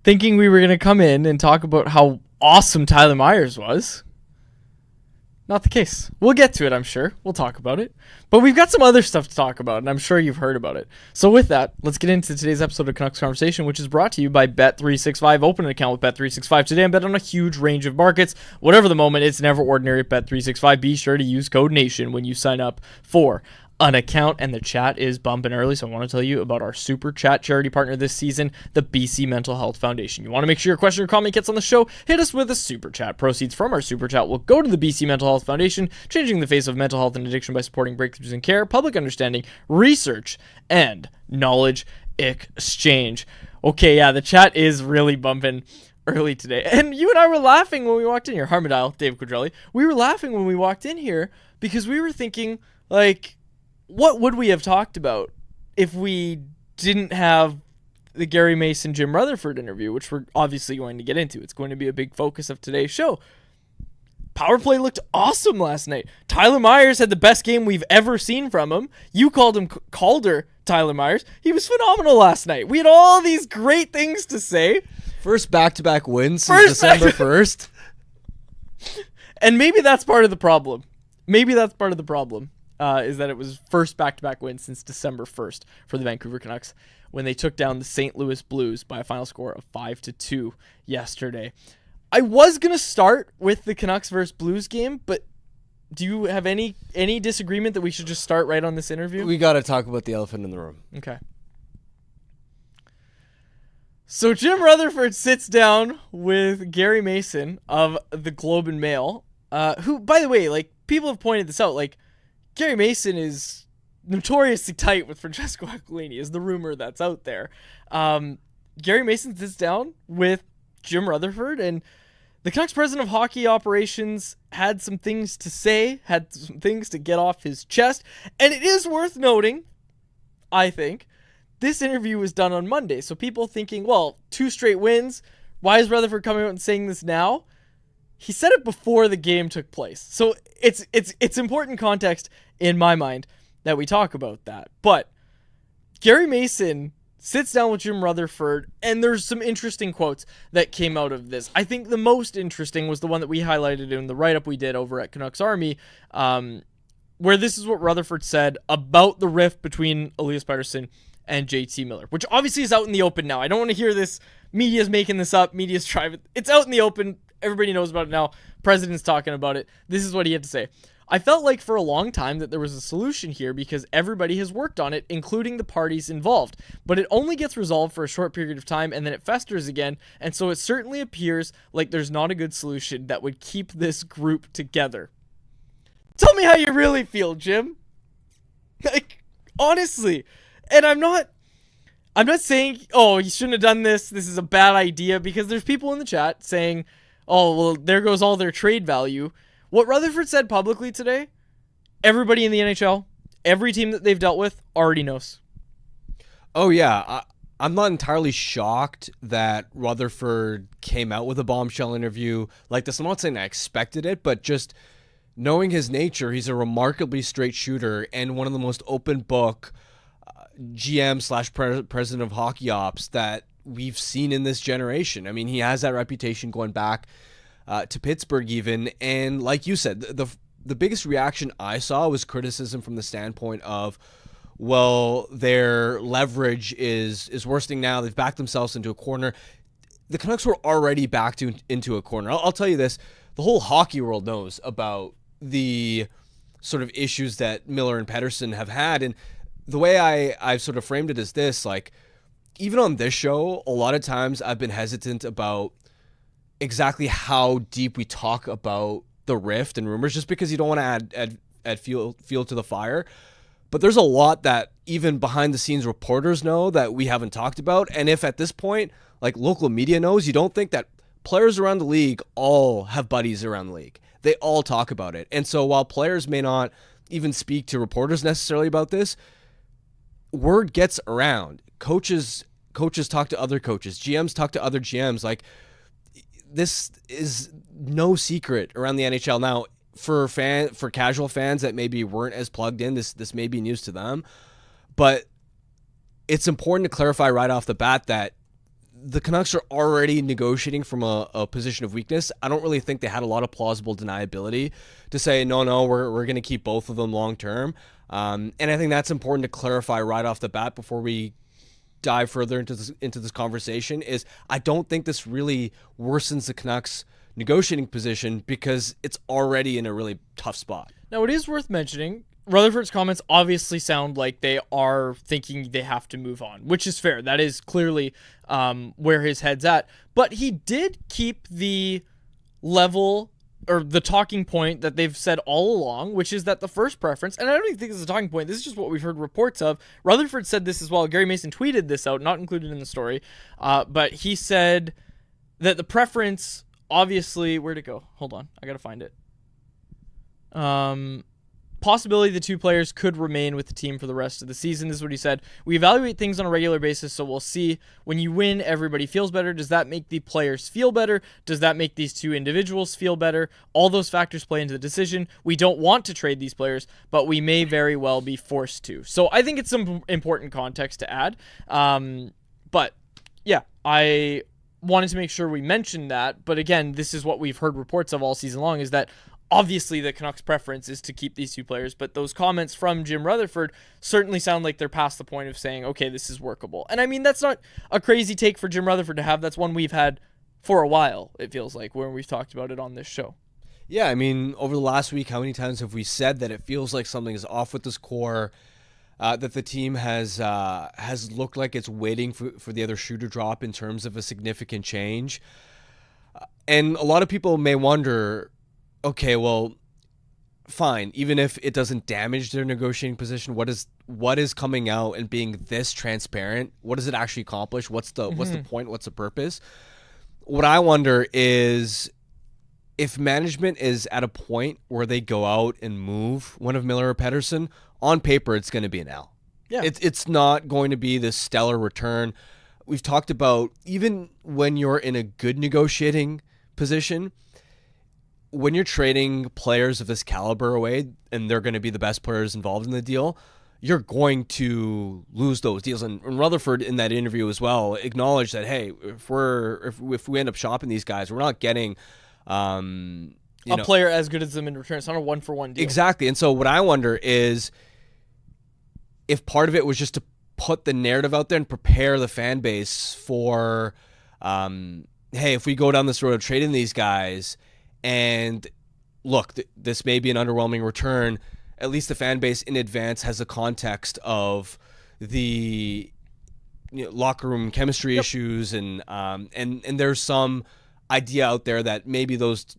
thinking we were going to come in and talk about how awesome Tyler Myers was. Not the case. We'll get to it, I'm sure. We'll talk about it. But we've got some other stuff to talk about, and I'm sure you've heard about it. So with that, let's get into today's episode of Canucks Conversation, which is brought to you by Bet365. Open an account with Bet365 today and bet on a huge range of markets. Whatever the moment, it's never ordinary at Bet365. Be sure to use code NATION when you sign up for an account, and the chat is bumping early, so I want to tell you about our super chat charity partner this season, the BC Mental Health Foundation. You want to make sure your question or comment gets on the show? Hit us with a super chat. Proceeds from our super chat will go to the BC Mental Health Foundation, changing the face of mental health and addiction by supporting breakthroughs in care, public understanding, research, and knowledge exchange. Okay, yeah, the chat is really bumping early today, and you and I were laughing when we walked in here. Harmadial, Dave Quadrelli, we were laughing when we walked in here because we were thinking, like, what would we have talked about if we didn't have the Gary Mason, Jim Rutherford interview, which we're obviously going to get into. It's going to be a big focus of today's show. Power play looked awesome last night. Tyler Myers had the best game we've ever seen from him. You called him Calder, Tyler Myers. He was phenomenal last night. We had all these great things to say. First back-to-back wins since December 1st. And maybe that's part of the problem. Is that it was first back-to-back win since December 1st for the Vancouver Canucks when they took down the St. Louis Blues by a final score of 5-2 yesterday. I was going to start with the Canucks versus Blues game, but do you have any disagreement that we should just start right on this interview? We got to talk about the elephant in the room. Okay. So Jim Rutherford sits down with Gary Mason of the Globe and Mail, who, by the way, like, people have pointed this out, like, Gary Mason is notoriously tight with Francesco Aquilini, is the rumor that's out there. Gary Mason sits down with Jim Rutherford, and the Canucks president of hockey operations had some things to say, had some things to get off his chest, and it is worth noting, I think, this interview was done on Monday, so people thinking, well, 2 straight wins, why is Rutherford coming out and saying this now? He said it before the game took place. So it's important context in my mind that we talk about that. But Gary Mason sits down with Jim Rutherford, and there's some interesting quotes that came out of this. I think the most interesting was the one that we highlighted in the write-up we did over at Canucks Army, where this is what Rutherford said about the rift between Elias Patterson and JT Miller, which obviously is out in the open now. I don't want to hear this, media's making this up, media's trying. It's out in the open. Everybody knows about it now. President's talking about it. This is what he had to say. I felt like for a long time that there was a solution here because everybody has worked on it, including the parties involved. But it only gets resolved for a short period of time and then it festers again. And so it certainly appears like there's not a good solution that would keep this group together. Tell me how you really feel, Jim. Like, honestly. And I'm not saying, oh, you shouldn't have done this. This is a bad idea, because there's people in the chat saying, oh, well, there goes all their trade value. What Rutherford said publicly today, everybody in the NHL, every team that they've dealt with already knows. Oh, yeah. I'm not entirely shocked that Rutherford came out with a bombshell interview like this. I'm not saying I expected it, but just knowing his nature, he's a remarkably straight shooter and one of the most open book GM/president of hockey ops that we've seen in this generation. I mean, he has that reputation going back to Pittsburgh even. And like you said, the biggest reaction I saw was criticism from the standpoint of, well, their leverage is worsening now. They've backed themselves into a corner. The Canucks were already backed into a corner. I'll tell you this, the whole hockey world knows about the sort of issues that Miller and Pettersson have had. And the way I've sort of framed it is this, like, even on this show, a lot of times I've been hesitant about exactly how deep we talk about the rift and rumors, just because you don't want to add fuel to the fire. But there's a lot that even behind the scenes reporters know that we haven't talked about. And if at this point, like, local media knows, you don't think that players around the league all have buddies around the league. They all talk about it. And so while players may not even speak to reporters necessarily about this, word gets around. Coaches talk to other coaches. GMs talk to other GMs. Like, this is no secret around the NHL now. For casual fans that maybe weren't as plugged in, this may be news to them. But it's important to clarify right off the bat that the Canucks are already negotiating from a position of weakness. I don't really think they had a lot of plausible deniability to say, no, we're going to keep both of them long term. And I think that's important to clarify right off the bat before we dive further into this conversation. Is I don't think this really worsens the Canucks' negotiating position because it's already in a really tough spot. Now, it is worth mentioning, Rutherford's comments obviously sound like they are thinking they have to move on, which is fair. That is clearly where his head's at. But he did keep the level or the talking point that they've said all along, which is that the first preference, and I don't even think this is a talking point, this is just what we've heard reports of. Rutherford said this as well. Gary Mason tweeted this out, not included in the story. But he said that the preference, obviously, where'd it go? Hold on, I gotta find it. Possibility the two players could remain with the team for the rest of the season. This is what he said. We evaluate things on a regular basis, so we'll see. When you win, everybody feels better. Does that make the players feel better? Does that make these two individuals feel better? All those factors play into the decision. We don't want to trade these players, but we may very well be forced to. So I think it's some important context to add. But yeah, I wanted to make sure we mentioned that. But again, this is what we've heard reports of all season long, is that obviously the Canucks' preference is to keep these two players, but those comments from Jim Rutherford certainly sound like they're past the point of saying, okay, this is workable. And I mean, that's not a crazy take for Jim Rutherford to have. That's one we've had for a while, it feels like, when we've talked about it on this show. Yeah, I mean, over the last week, how many times have we said that it feels like something is off with this core, that the team has looked like it's waiting for the other shoe to drop in terms of a significant change? And a lot of people may wonder, okay, well, fine. Even if it doesn't damage their negotiating position, what is coming out and being this transparent? What does it actually accomplish? What's the point? What's the purpose? What I wonder is if management is at a point where they go out and move one of Miller or Pettersson, on paper it's going to be an L. Yeah, it's not going to be this stellar return. We've talked about even when you're in a good negotiating position, when you're trading players of this caliber away and they're going to be the best players involved in the deal, you're going to lose those deals. And Rutherford in that interview as well acknowledged that, hey, if we end up shopping these guys, we're not getting a player as good as them in return. It's not a 1-for-1 deal. Exactly. And so what I wonder is if part of it was just to put the narrative out there and prepare the fan base for, hey, if we go down this road of trading these guys, and look, this may be an underwhelming return, at least the fan base in advance has the context of the locker room chemistry issues, and there's some idea out there that maybe those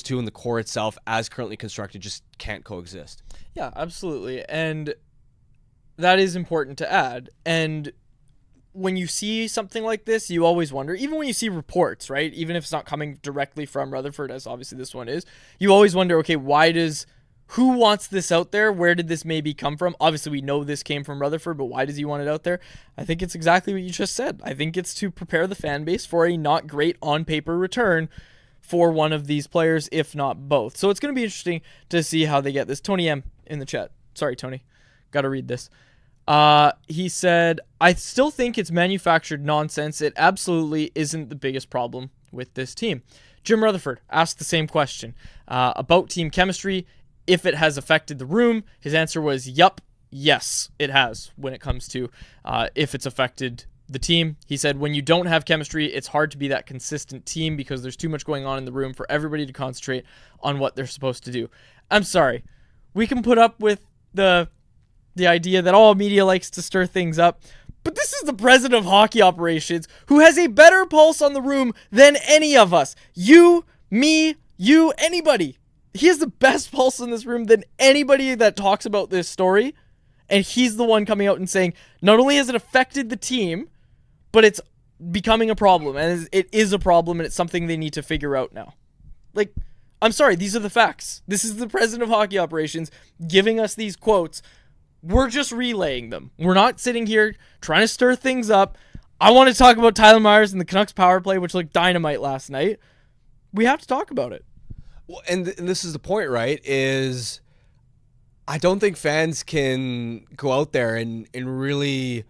two in the core itself, as currently constructed, just can't coexist. Yeah, absolutely. And that is important to add. And when you see something like this, you always wonder, even when you see reports, right? Even if it's not coming directly from Rutherford, as obviously this one is, you always wonder, okay, who wants this out there? Where did this maybe come from? Obviously, we know this came from Rutherford, but why does he want it out there? I think it's exactly what you just said. I think it's to prepare the fan base for a not great on paper return for one of these players, if not both. So it's going to be interesting to see how they get this. Tony M in the chat. Sorry, Tony. Got to read this. He said, I still think it's manufactured nonsense. It absolutely isn't the biggest problem with this team. Jim Rutherford asked the same question about team chemistry, if it has affected the room. His answer was, yes, it has when it comes to if it's affected the team. He said, when you don't have chemistry, it's hard to be that consistent team because there's too much going on in the room for everybody to concentrate on what they're supposed to do. I'm sorry. We can put up with the idea that all media likes to stir things up, but this is the president of hockey operations who has a better pulse on the room than any of us. You, me, you, anybody. He has the best pulse in this room than anybody that talks about this story, and he's the one coming out and saying, not only has it affected the team, but it's becoming a problem, and it is a problem, and it's something they need to figure out now. Like, I'm sorry, these are the facts. This is the president of hockey operations giving us these quotes. We're just relaying them. We're not sitting here trying to stir things up. I want to talk about Tyler Myers and the Canucks power play, which looked dynamite last night. We have to talk about it. Well, and this is the point, right? Is I don't think fans can go out there and really,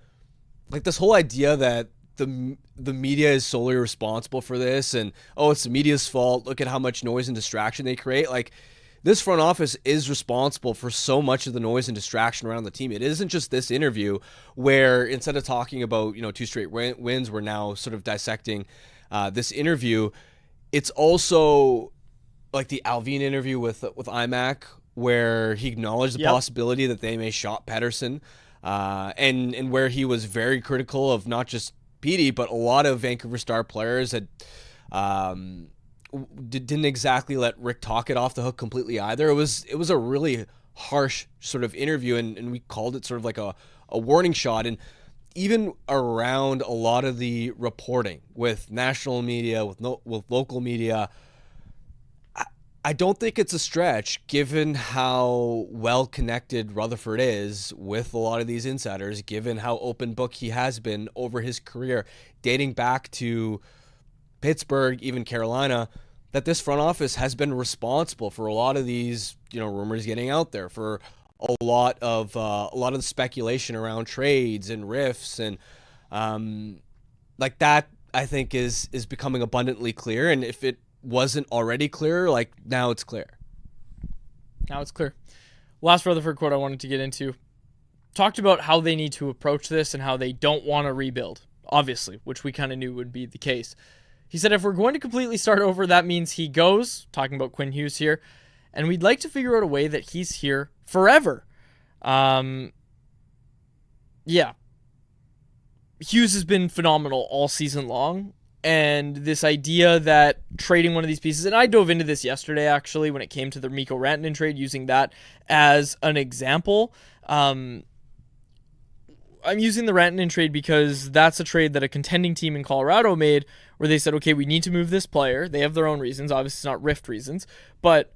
like, this whole idea that the media is solely responsible for this, and it's the media's fault. Look at how much noise and distraction they create. Like, this front office is responsible for so much of the noise and distraction around the team. It isn't just this interview where instead of talking about 2 straight wins, we're now sort of dissecting this interview. It's also like the Alvin interview with IMAC, where he acknowledged the possibility that they may shop Paterson, and where he was very critical of not just Petey, but a lot of Vancouver Star players had didn't exactly let Rick Tocchet off the hook completely either. It was a really harsh sort of interview, and we called it sort of like a warning shot. And even around a lot of the reporting with national media, with local media, I don't think it's a stretch, given how well connected Rutherford is with a lot of these insiders, given how open book he has been over his career, dating back to Pittsburgh, even Carolina, that this front office has been responsible for a lot of these, rumors getting out there, for a lot of the speculation around trades and rifts, and like that, I think is becoming abundantly clear. And if it wasn't already clear, like, now it's clear. Now it's clear. Last Rutherford quote I wanted to get into talked about how they need to approach this and how they don't want to rebuild, obviously, which we kind of knew would be the case. He said, if we're going to completely start over, that means he goes, talking about Quinn Hughes here, and we'd like to figure out a way that he's here forever. Yeah. Hughes has been phenomenal all season long, and this idea that trading one of these pieces, and I dove into this yesterday, actually, when it came to the Mikko Rantanen trade, using that as an example. I'm using the Rantanen trade because that's a trade that a contending team in Colorado made, where they said, okay, we need to move this player. They have their own reasons. Obviously, it's not rift reasons, but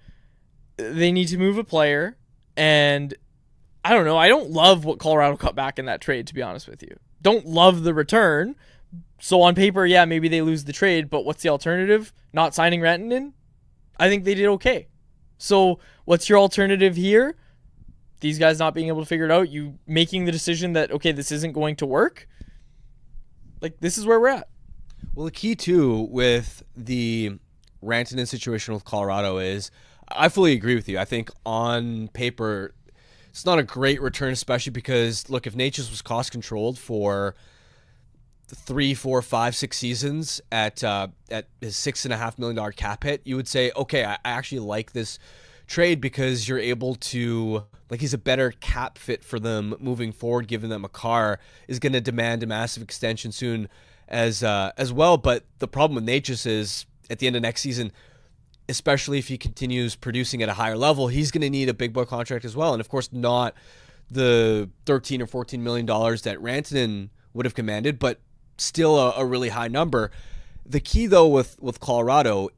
they need to move a player. And I don't know. I don't love what Colorado got back in that trade, to be honest with you. Don't love the return. So on paper, yeah, maybe they lose the trade, but what's the alternative? Not signing Rantanen? I think they did okay. So what's your alternative here? These guys not being able to figure it out, you making the decision that, okay, this isn't going to work? Like, this is where we're at. Well, the key, too, with the Rantanen situation with Colorado is, I fully agree with you. I think on paper, it's not a great return, especially because, look, if Natchez was cost-controlled for 3, 4, 5, 6 seasons at his $6.5 million cap hit, you would say, okay, I actually like this trade because you're able to, like, he's a better cap fit for them moving forward, given that Makar is going to demand a massive extension soon as well. But the problem with Natchez is, at the end of next season, especially if he continues producing at a higher level, he's going to need a big boy contract as well. And of course, not the $13 or $14 million that Rantanen would have commanded, but still a really high number. The key, though, with Colorado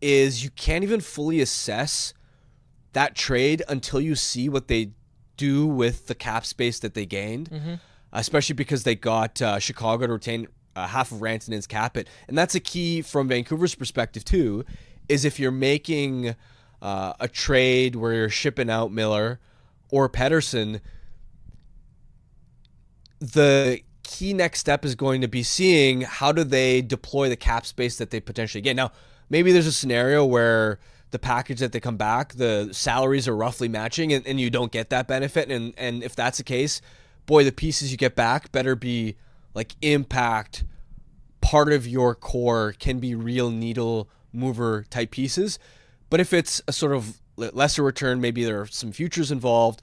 is you can't even fully assess that trade until you see what they do with the cap space that they gained, especially because they got Chicago to retain half of Rantanen's cap hit. And that's a key from Vancouver's perspective, too, is if you're making a trade where you're shipping out Miller or Pettersson, the key next step is going to be seeing how do they deploy the cap space that they potentially get. Now, maybe there's a scenario where the package that they come back, the salaries are roughly matching and you don't get that benefit. And if that's the case, boy, the pieces you get back better be like impact, part of your core, can be real needle mover type pieces. But if it's a sort of lesser return, maybe there are some futures involved,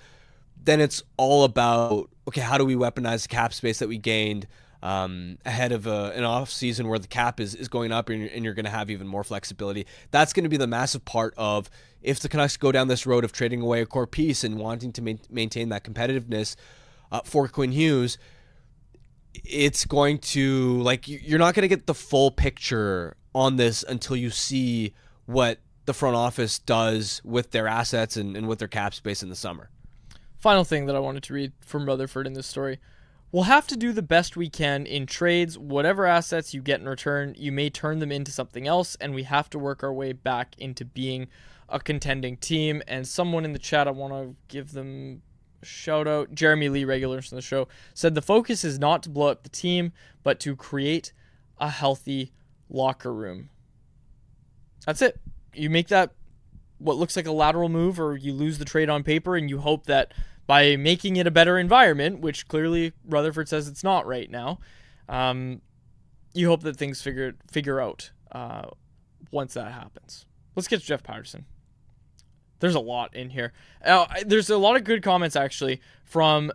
then it's all about, okay, how do we weaponize the cap space that we gained ahead of an off season where the cap is going up and you're going to have even more flexibility. That's going to be the massive part of, if the Canucks go down this road of trading away a core piece and wanting to maintain that competitiveness for Quinn Hughes, it's going to, like, you're not going to get the full picture on this until you see what the front office does with their assets and with their cap space in the summer. Final thing that I wanted to read from Rutherford in this story. We'll have to do the best we can in trades. Whatever assets you get in return, you may turn them into something else, and we have to work our way back into being a contending team. And someone in the chat, I want to give them shout out. Jeremy Lee, regulars on the show, said the focus is not to blow up the team, but to create a healthy locker room. That's it. You make that what looks like a lateral move, or you lose the trade on paper, and you hope that by making it a better environment, which clearly Rutherford says it's not right now, you hope that things figure out once that happens. Let's get to Jeff Patterson. There's a lot in here. There's a lot of good comments, actually, from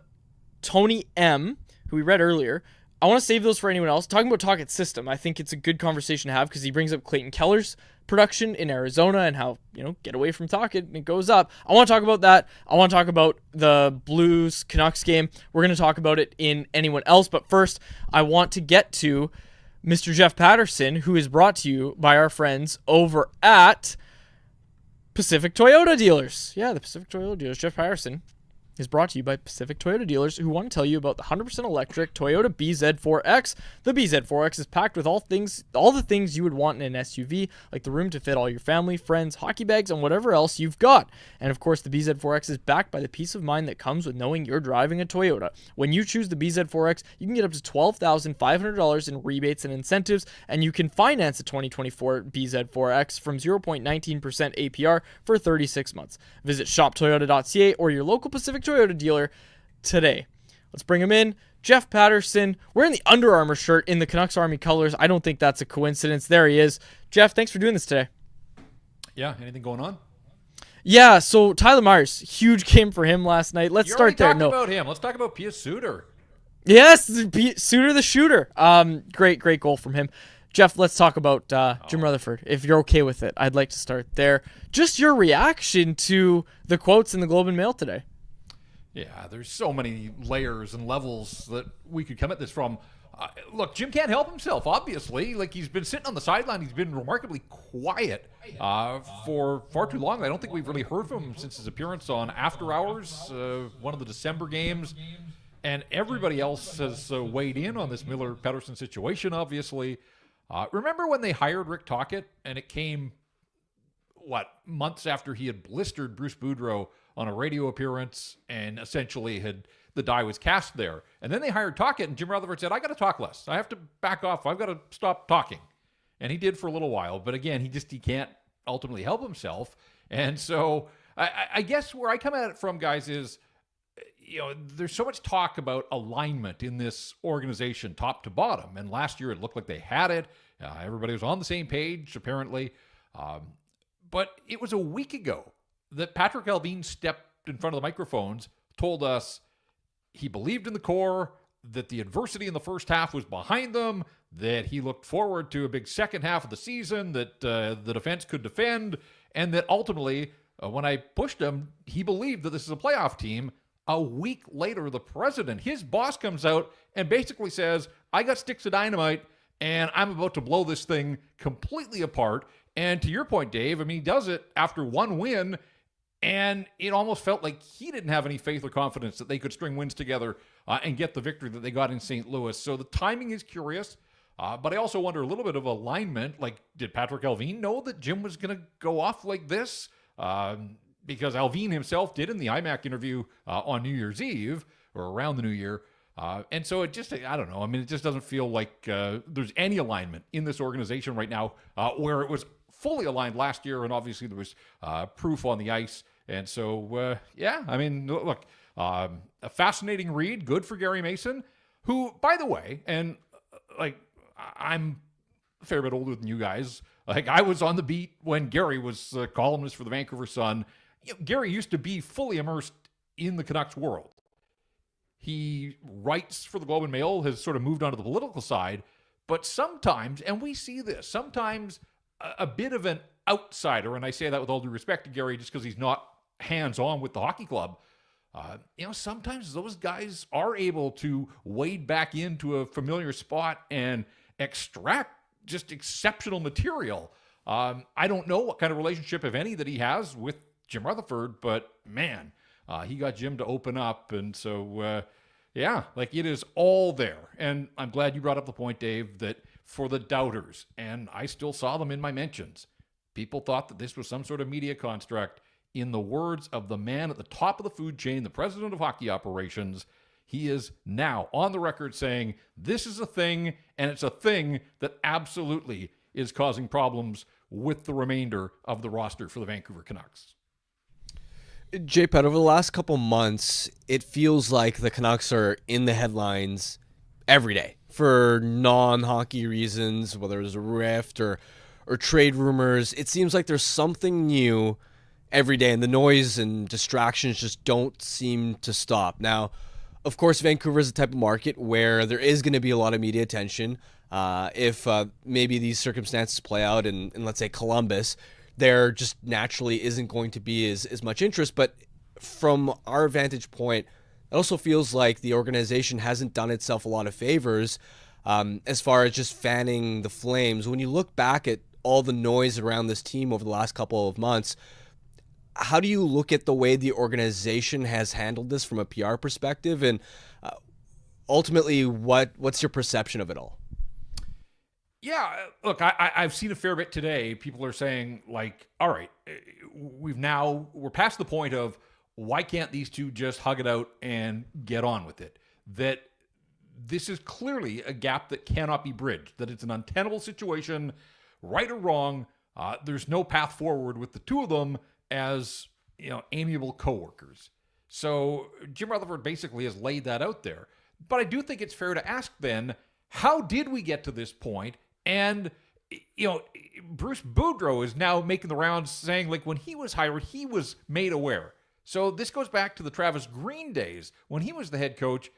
Tony M., who we read earlier. I want to save those for anyone else. Talking about Talkett's system, I think it's a good conversation to have because he brings up Clayton Keller's production in Arizona and how, get away from Tocchet and it goes up. I want to talk about that. I want to talk about the Blues Canucks game. We're going to talk about it in anyone else. But first, I want to get to Mr. Jeff Patterson, who is brought to you by our friends over at Pacific Toyota Dealers. Yeah, the Pacific Toyota Dealers. Jeff Patterson is brought to you by Pacific Toyota Dealers, who want to tell you about the 100% electric Toyota BZ4X. The BZ4X is packed with all the things you would want in an SUV, like the room to fit all your family, friends, hockey bags, and whatever else you've got. And of course, the BZ4X is backed by the peace of mind that comes with knowing you're driving a Toyota. When you choose the BZ4X, you can get up to $12,500 in rebates and incentives, and you can finance a 2024 BZ4X from 0.19% APR for 36 months. Visit shoptoyota.ca or your local Pacific Toyota dealer today. Let's bring him in. Jeff Patterson, wearing the Under Armour shirt in the Canucks Army colors. I don't think that's a coincidence. There he is. Jeff, thanks for doing this today. Yeah, anything going on? Yeah, so Tyler Myers, huge game for him last night. Let's start there. No, about him. Let's talk about Pius Suter. Yes, Suter the shooter. Great goal from him. Jeff, let's talk about Jim Rutherford. If you're okay with it, I'd like to start there. Just your reaction to the quotes in the Globe and Mail today. Yeah, there's so many layers and levels that we could come at this from. Look, Jim can't help himself, obviously. Like, he's been sitting on the sideline. He's been remarkably quiet for far too long. I don't think we've really heard from him since his appearance on After Hours, one of the December games. And everybody else has weighed in on this Miller-Pettersson situation, obviously. Remember when they hired Rick Tocchet, and it came, months after he had blistered Bruce Boudreau on a radio appearance, and essentially the die was cast there. And then they hired Tocchet, and Jim Rutherford said, I got to talk less. I have to back off. I've got to stop talking. And he did for a little while. But again, he can't ultimately help himself. And so I guess where I come at it from, guys, is, there's so much talk about alignment in this organization, top to bottom. And last year it looked like they had it. Everybody was on the same page, apparently. But it was a week ago that Patrick Allvin stepped in front of the microphones, told us he believed in the core, that the adversity in the first half was behind them, that he looked forward to a big second half of the season, that the defense could defend, and that ultimately, when I pushed him, he believed that this is a playoff team. A week later, the president, his boss, comes out and basically says, I got sticks of dynamite, and I'm about to blow this thing completely apart. And to your point, Dave, he does it after one win, and it almost felt like he didn't have any faith or confidence that they could string wins together and get the victory that they got in St. Louis. So the timing is curious, but I also wonder a little bit of alignment. Like, did Patrick Allvin know that Jim was going to go off like this? Because Allvin himself did in the IMAC interview on New Year's Eve, or around the New Year. And so it just, I don't know. It just doesn't feel like there's any alignment in this organization right now, where it was fully aligned last year, and obviously there was proof on the ice. And so, look, a fascinating read, good for Gary Mason, who, by the way, and I'm a fair bit older than you guys. I was on the beat when Gary was a columnist for the Vancouver Sun. Gary used to be fully immersed in the Canucks world. He writes for the Globe and Mail, has sort of moved on to the political side, but sometimes, and we see this, sometimes a bit of an outsider, and I say that with all due respect to Gary, just because he's not hands-on with the hockey club. Sometimes those guys are able to wade back into a familiar spot and extract just exceptional material. I don't know what kind of relationship, if any, that he has with Jim Rutherford, but man, he got Jim to open up. And so, it is all there. And I'm glad you brought up the point, Dave, that for the doubters, and I still saw them in my mentions, people thought that this was some sort of media construct. in the words of the man at the top of the food chain, the president of hockey operations, he is now on the record saying this is a thing, and it's a thing that absolutely is causing problems with the remainder of the roster for the Vancouver Canucks. J-Pat, over the last couple months, it feels like the Canucks are in the headlines every day for non-hockey reasons, whether it's a rift or trade rumors. It seems like there's something new every day, and the noise and distractions just don't seem to stop. Now, of course, Vancouver is the type of market where there is going to be a lot of media attention. If maybe these circumstances play out in let's say, Columbus, there just naturally isn't going to be as much interest. But from our vantage point, it also feels like the organization hasn't done itself a lot of favors as far as just fanning the flames. When you look back at all the noise around this team over the last couple of months, how do you look at the way the organization has handled this from a PR perspective? And ultimately, what's your perception of it all? Yeah, look, I've seen a fair bit today. People are saying, like, all right, we're past the point of why can't these two just hug it out and get on with it? That this is clearly a gap that cannot be bridged, that it's an untenable situation, right or wrong. There's no path forward with the two of them as, amiable coworkers. So Jim Rutherford basically has laid that out there. But I do think it's fair to ask then, how did we get to this point? And, Bruce Boudreau is now making the rounds saying, like, when he was hired, he was made aware. So this goes back to the Travis Green days when he was the head coach.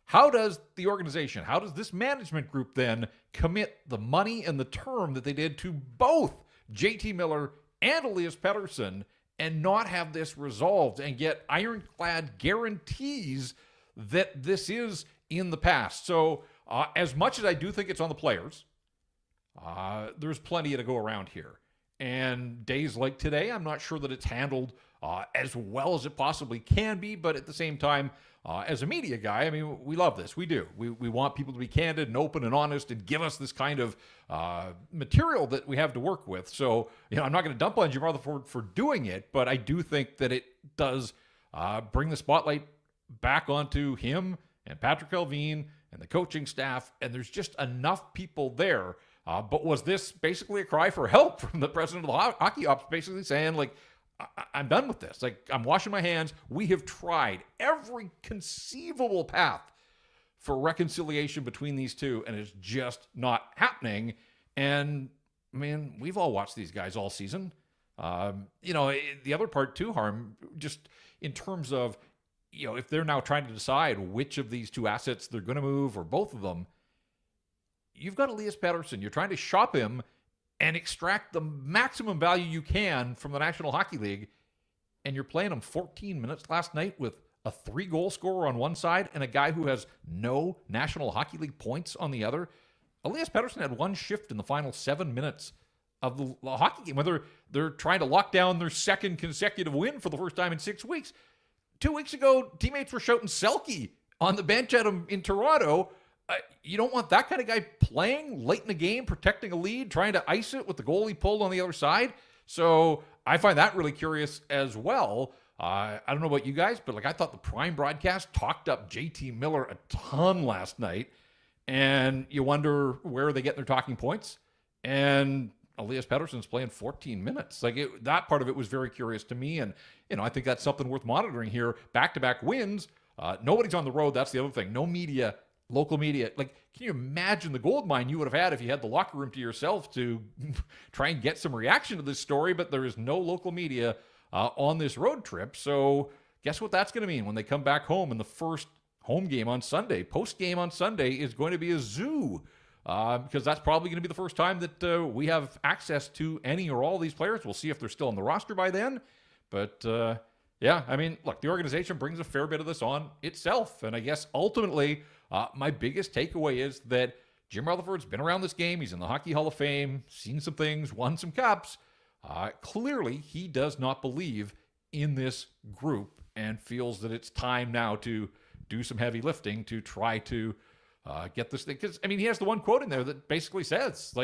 How does the organization, how does this management group then commit the money and the term that they did to both JT Miller and Elias Pettersson and not have this resolved and get ironclad guarantees that this is in the past? So as much as I do think it's on the players, there's plenty to go around here. And days like today, I'm not sure that it's handled as well as it possibly can be. But at the same time, as a media guy, I mean, we love this. We do. We want people to be candid and open and honest and give us this kind of material that we have to work with. So, I'm not going to dump on Jim Rutherford for doing it, but I do think that it does bring the spotlight back onto him and Patrick Elvine and the coaching staff. And there's just enough people there. But was this basically a cry for help from the president of the hockey ops, basically saying, like, I'm done with this. Like, I'm washing my hands. We have tried every conceivable path for reconciliation between these two, and it's just not happening. And, man, we've all watched these guys all season. The other part too, Harm, just in terms of, if they're now trying to decide which of these two assets they're going to move or both of them, you've got Elias Paterson. You're trying to shop him and extract the maximum value you can from the National Hockey League, and you're playing him 14 minutes last night with a 3-goal scorer on one side and a guy who has no National Hockey League points on the other. Elias Pettersson had one shift in the final 7 minutes of the hockey game, whether they're trying to lock down their second consecutive win for the first time in 6 weeks. 2 weeks ago, teammates were shouting Selke on the bench at him in Toronto. You don't want that kind of guy playing late in the game, protecting a lead, trying to ice it with the goalie pulled on the other side. So I find that really curious as well. I don't know about you guys, but I thought the Prime broadcast talked up JT Miller a ton last night. And you wonder where are they getting their talking points. And Elias Pettersson's playing 14 minutes. That part of it was very curious to me. And, I think that's something worth monitoring here. Back-to-back wins. Nobody's on the road. That's the other thing. No media. Local media, can you imagine the gold mine you would have had if you had the locker room to yourself to try and get some reaction to this story? But there is no local media on this road trip. So guess what that's going to mean when they come back home, and the first home game on Sunday, post game on Sunday, is going to be a zoo because that's probably going to be the first time that we have access to any or all these players. We'll see if they're still on the roster by then. But yeah, I mean, look, the organization brings a fair bit of this on itself. And I guess ultimately, my biggest takeaway is that Jim Rutherford's been around this game. He's in the Hockey Hall of Fame, seen some things, won some cups. Clearly, he does not believe in this group and feels that it's time now to do some heavy lifting to try to get this thing. Because, I mean, he has the one quote in there that basically says,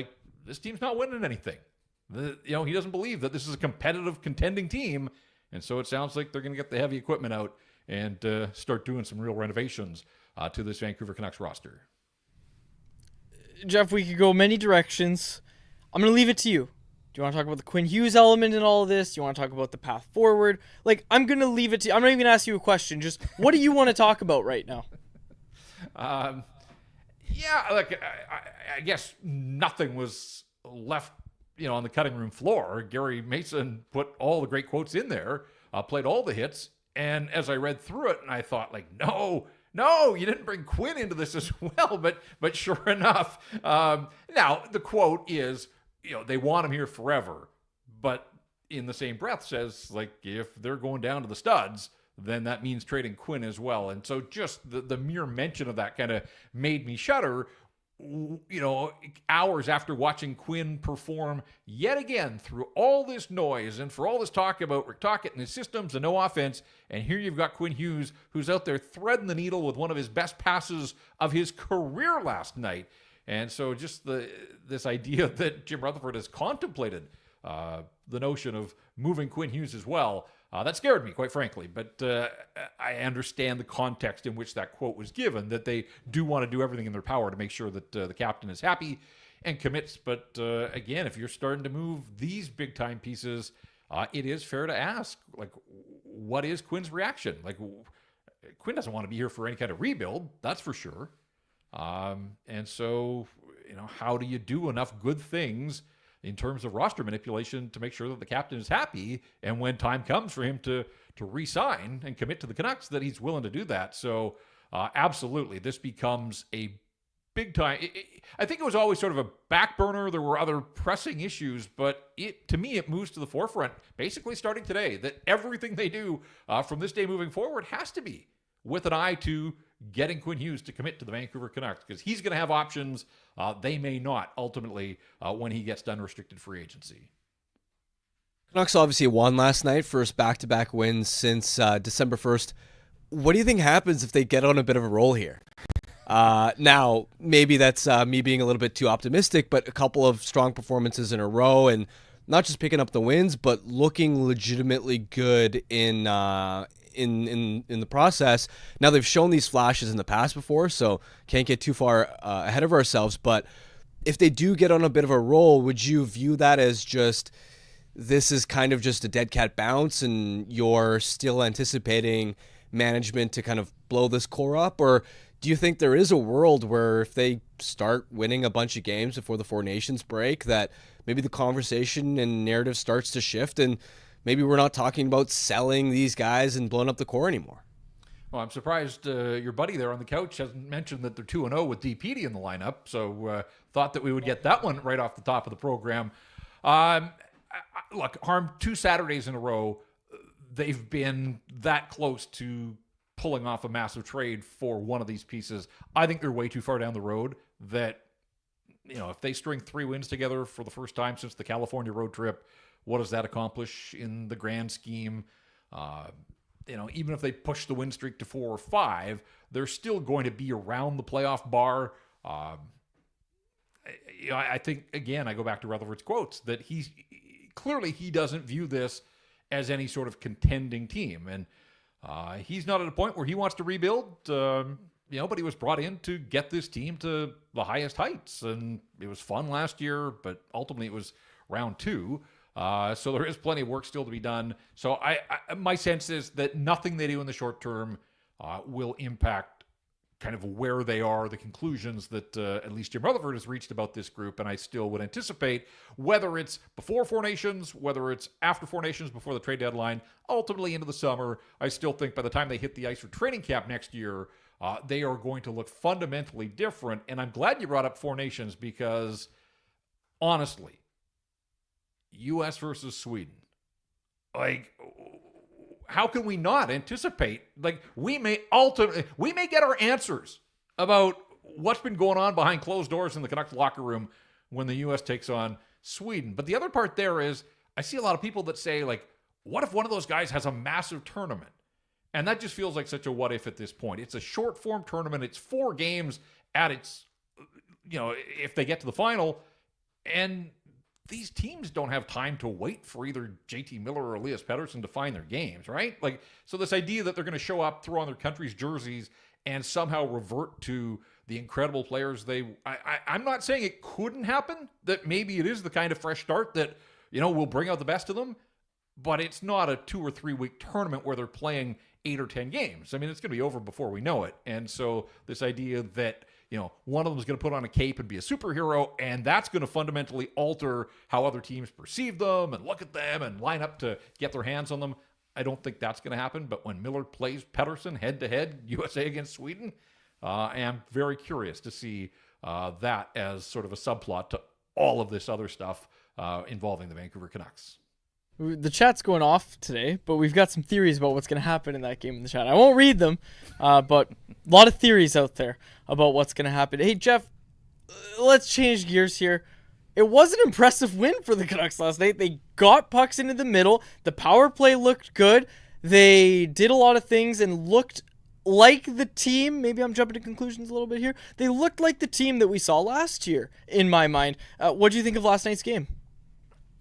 this team's not winning anything. He doesn't believe that this is a competitive, contending team. And so it sounds like they're going to get the heavy equipment out and start doing some real renovations to this Vancouver Canucks roster. Jeff, we could go many directions. I'm going to leave it to you. Do you want to talk about the Quinn Hughes element in all of this? Do you want to talk about the path forward? Like, I'm going to leave it to you. I'm not even going to ask you a question. Just what do you want to talk about right now? Yeah, like I guess nothing was left, on the cutting room floor. Gary Mason put all the great quotes in there, played all the hits, and as I read through it, and I thought, like, no, you didn't bring Quinn into this as well. But sure enough, now the quote is, they want him here forever, but in the same breath says, like, if they're going down to the studs, then that means trading Quinn as well. And so just the mere mention of that kind of made me shudder, hours after watching Quinn perform yet again through all this noise and for all this talk about Rick Tocchet and his systems and no offense. And here you've got Quinn Hughes, who's out there threading the needle with one of his best passes of his career last night. And so just this idea that Jim Rutherford has contemplated the notion of moving Quinn Hughes as well, that scared me, quite frankly. But I understand the context in which that quote was given, that they do want to do everything in their power to make sure that the captain is happy and commits. But again, if you're starting to move these big-time pieces, it is fair to ask, like, what is Quinn's reaction? Like, Quinn doesn't want to be here for any kind of rebuild, that's for sure. And so, how do you do enough good things in terms of roster manipulation to make sure that the captain is happy, and when time comes for him to re-sign and commit to the Canucks, that he's willing to do that? So absolutely, this becomes a big time. I think it was always sort of a back burner. There were other pressing issues, but to me, it moves to the forefront basically starting today, that everything they do from this day moving forward has to be with an eye to getting Quinn Hughes to commit to the Vancouver Canucks, because he's going to have options. They may not ultimately when he gets done restricted free agency. Canucks obviously won last night, first back-to-back wins since December 1st. What do you think happens if they get on a bit of a roll here? Now, maybe that's me being a little bit too optimistic, but a couple of strong performances in a row, and not just picking up the wins, but looking legitimately good in the process. Now, they've shown these flashes in the past before, so can't get too far ahead of ourselves. But if they do get on a bit of a roll, would you view that as just, this is kind of just a dead cat bounce and you're still anticipating management to kind of blow this core up? Or do you think there is a world where if they start winning a bunch of games before the Four Nations break, that maybe the conversation and narrative starts to shift, and maybe we're not talking about selling these guys and blowing up the core anymore? Well, I'm surprised your buddy there on the couch hasn't mentioned that they're 2-0 with DPD in the lineup. So thought that we would get that one right off the top of the program. Look, Harm, 2 Saturdays in a row, they've been that close to pulling off a massive trade for one of these pieces. I think they're way too far down the road that, if they string 3 wins together for the first time since the California road trip, what does that accomplish in the grand scheme? Even if they push the win streak to 4 or 5, they're still going to be around the playoff bar. I think, again, I go back to Rutherford's quotes, that he doesn't view this as any sort of contending team. And he's not at a point where he wants to rebuild, but he was brought in to get this team to the highest heights. And it was fun last year, but ultimately it was round 2. So there is plenty of work still to be done. So my sense is that nothing they do in the short term will impact kind of where they are, the conclusions that at least Jim Rutherford has reached about this group. And I still would anticipate, whether it's before Four Nations, whether it's after Four Nations, before the trade deadline, ultimately into the summer, I still think by the time they hit the ice for training camp next year, they are going to look fundamentally different. And I'm glad you brought up Four Nations, because honestly, U.S. versus Sweden, like, how can we not anticipate? Like, we may get our answers about what's been going on behind closed doors in the Canucks locker room when the U.S. takes on Sweden. But the other part there is, I see a lot of people that say, like, what if one of those guys has a massive tournament? And that just feels like such a what if at this point. It's a short form tournament. It's 4 games at its, if they get to the final, and these teams don't have time to wait for either JT Miller or Elias Pettersson to find their games, right? Like, so this idea that they're going to show up, throw on their country's jerseys, and somehow revert to the incredible players I'm not saying it couldn't happen, that maybe it is the kind of fresh start that, will bring out the best of them, but it's not a 2 or 3 week tournament where they're playing 8 or 10 games. I mean, it's going to be over before we know it. And so this idea that, one of them is going to put on a cape and be a superhero, and that's going to fundamentally alter how other teams perceive them and look at them and line up to get their hands on them. I don't think that's going to happen. But when Miller plays Paterson head-to-head, USA against Sweden, I am very curious to see that as sort of a subplot to all of this other stuff involving the Vancouver Canucks. The chat's going off today, but we've got some theories about what's going to happen in that game in the chat. I won't read them, but a lot of theories out there about what's going to happen. Hey, Jeff, let's change gears here. It was an impressive win for the Canucks last night. They got pucks into the middle. The power play looked good. They did a lot of things and looked like the team. Maybe I'm jumping to conclusions a little bit here. They looked like the team that we saw last year, in my mind. What do you think of last night's game?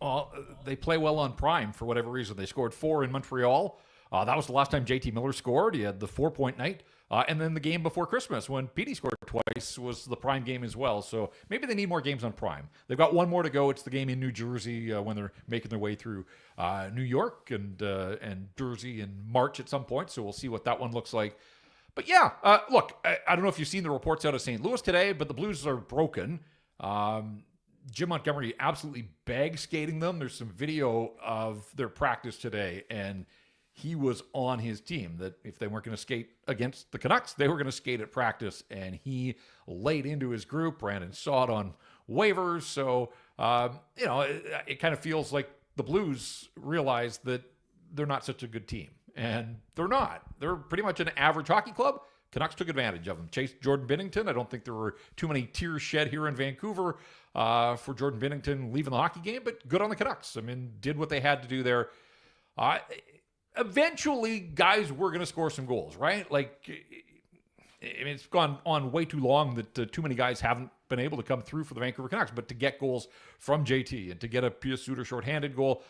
Well, they play well on prime for whatever reason. They scored 4 in Montreal. That was the last time JT Miller scored. He had the 4-point night. And then the game before Christmas when Petey scored twice was the prime game as well. So maybe they need more games on prime. They've got one more to go. It's the game in New Jersey when they're making their way through New York and Jersey in March at some point. So we'll see what that one looks like. But yeah, look, I don't know if you've seen the reports out of St. Louis today, but the Blues are broken. Jim Montgomery absolutely bag skating them. There's some video of their practice today, and he was on his team that if they weren't going to skate against the Canucks, they were going to skate at practice, and he laid into his group. Brandon saw it on waivers. So, it kind of feels like the Blues realized that they're not such a good team, and they're not. They're pretty much an average hockey club. Canucks took advantage of them. Chased Jordan Binnington. I don't think there were too many tears shed here in Vancouver for Jordan Binnington leaving the hockey game, but good on the Canucks. I mean, did what they had to do there. Eventually, guys were going to score some goals, right? Like, I mean, it's gone on way too long that too many guys haven't been able to come through for the Vancouver Canucks, but to get goals from JT and to get a Pius Suter shorthanded goal,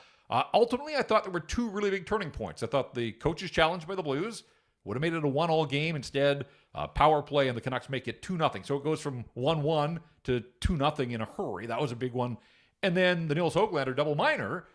ultimately, I thought there were 2 really big turning points. I thought the coaches challenge by the Blues would have made it a 1-1 game. Instead, power play, and the Canucks make it 2-0. So it goes from 1-1 to 2-0 in a hurry. That was a big one. And then the Nils Höglander double minor.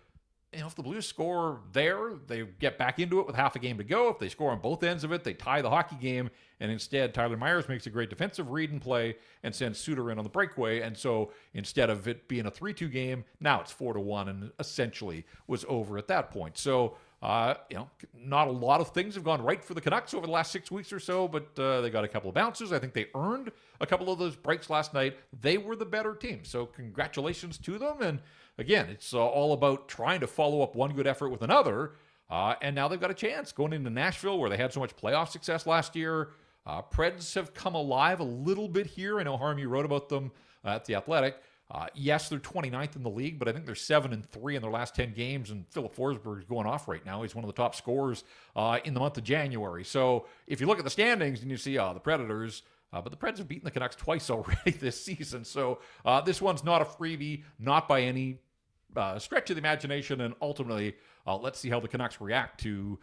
If the Blues score there, they get back into it with half a game to go. If they score on both ends of it, they tie the hockey game. And instead, Tyler Myers makes a great defensive read and play and sends Suter in on the breakaway. And so instead of it being a 3-2 game, now it's 4-1 and essentially was over at that point. So, not a lot of things have gone right for the Canucks over the last 6 weeks or so, but they got a couple of bounces. I think they earned a couple of those breaks last night. They were the better team. So congratulations to them. And again, it's all about trying to follow up one good effort with another. And now they've got a chance going into Nashville where they had so much playoff success last year. Preds have come alive a little bit here. I know, Harm, you wrote about them at The Athletic. Yes, they're 29th in the league, but I think they're 7-3 in their last 10 games, and Philip Forsberg is going off right now. He's one of the top scorers in the month of January. So if you look at the standings and you see the Predators, but the Preds have beaten the Canucks twice already this season. So this one's not a freebie, not by any stretch of the imagination, and ultimately, let's see how the Canucks react to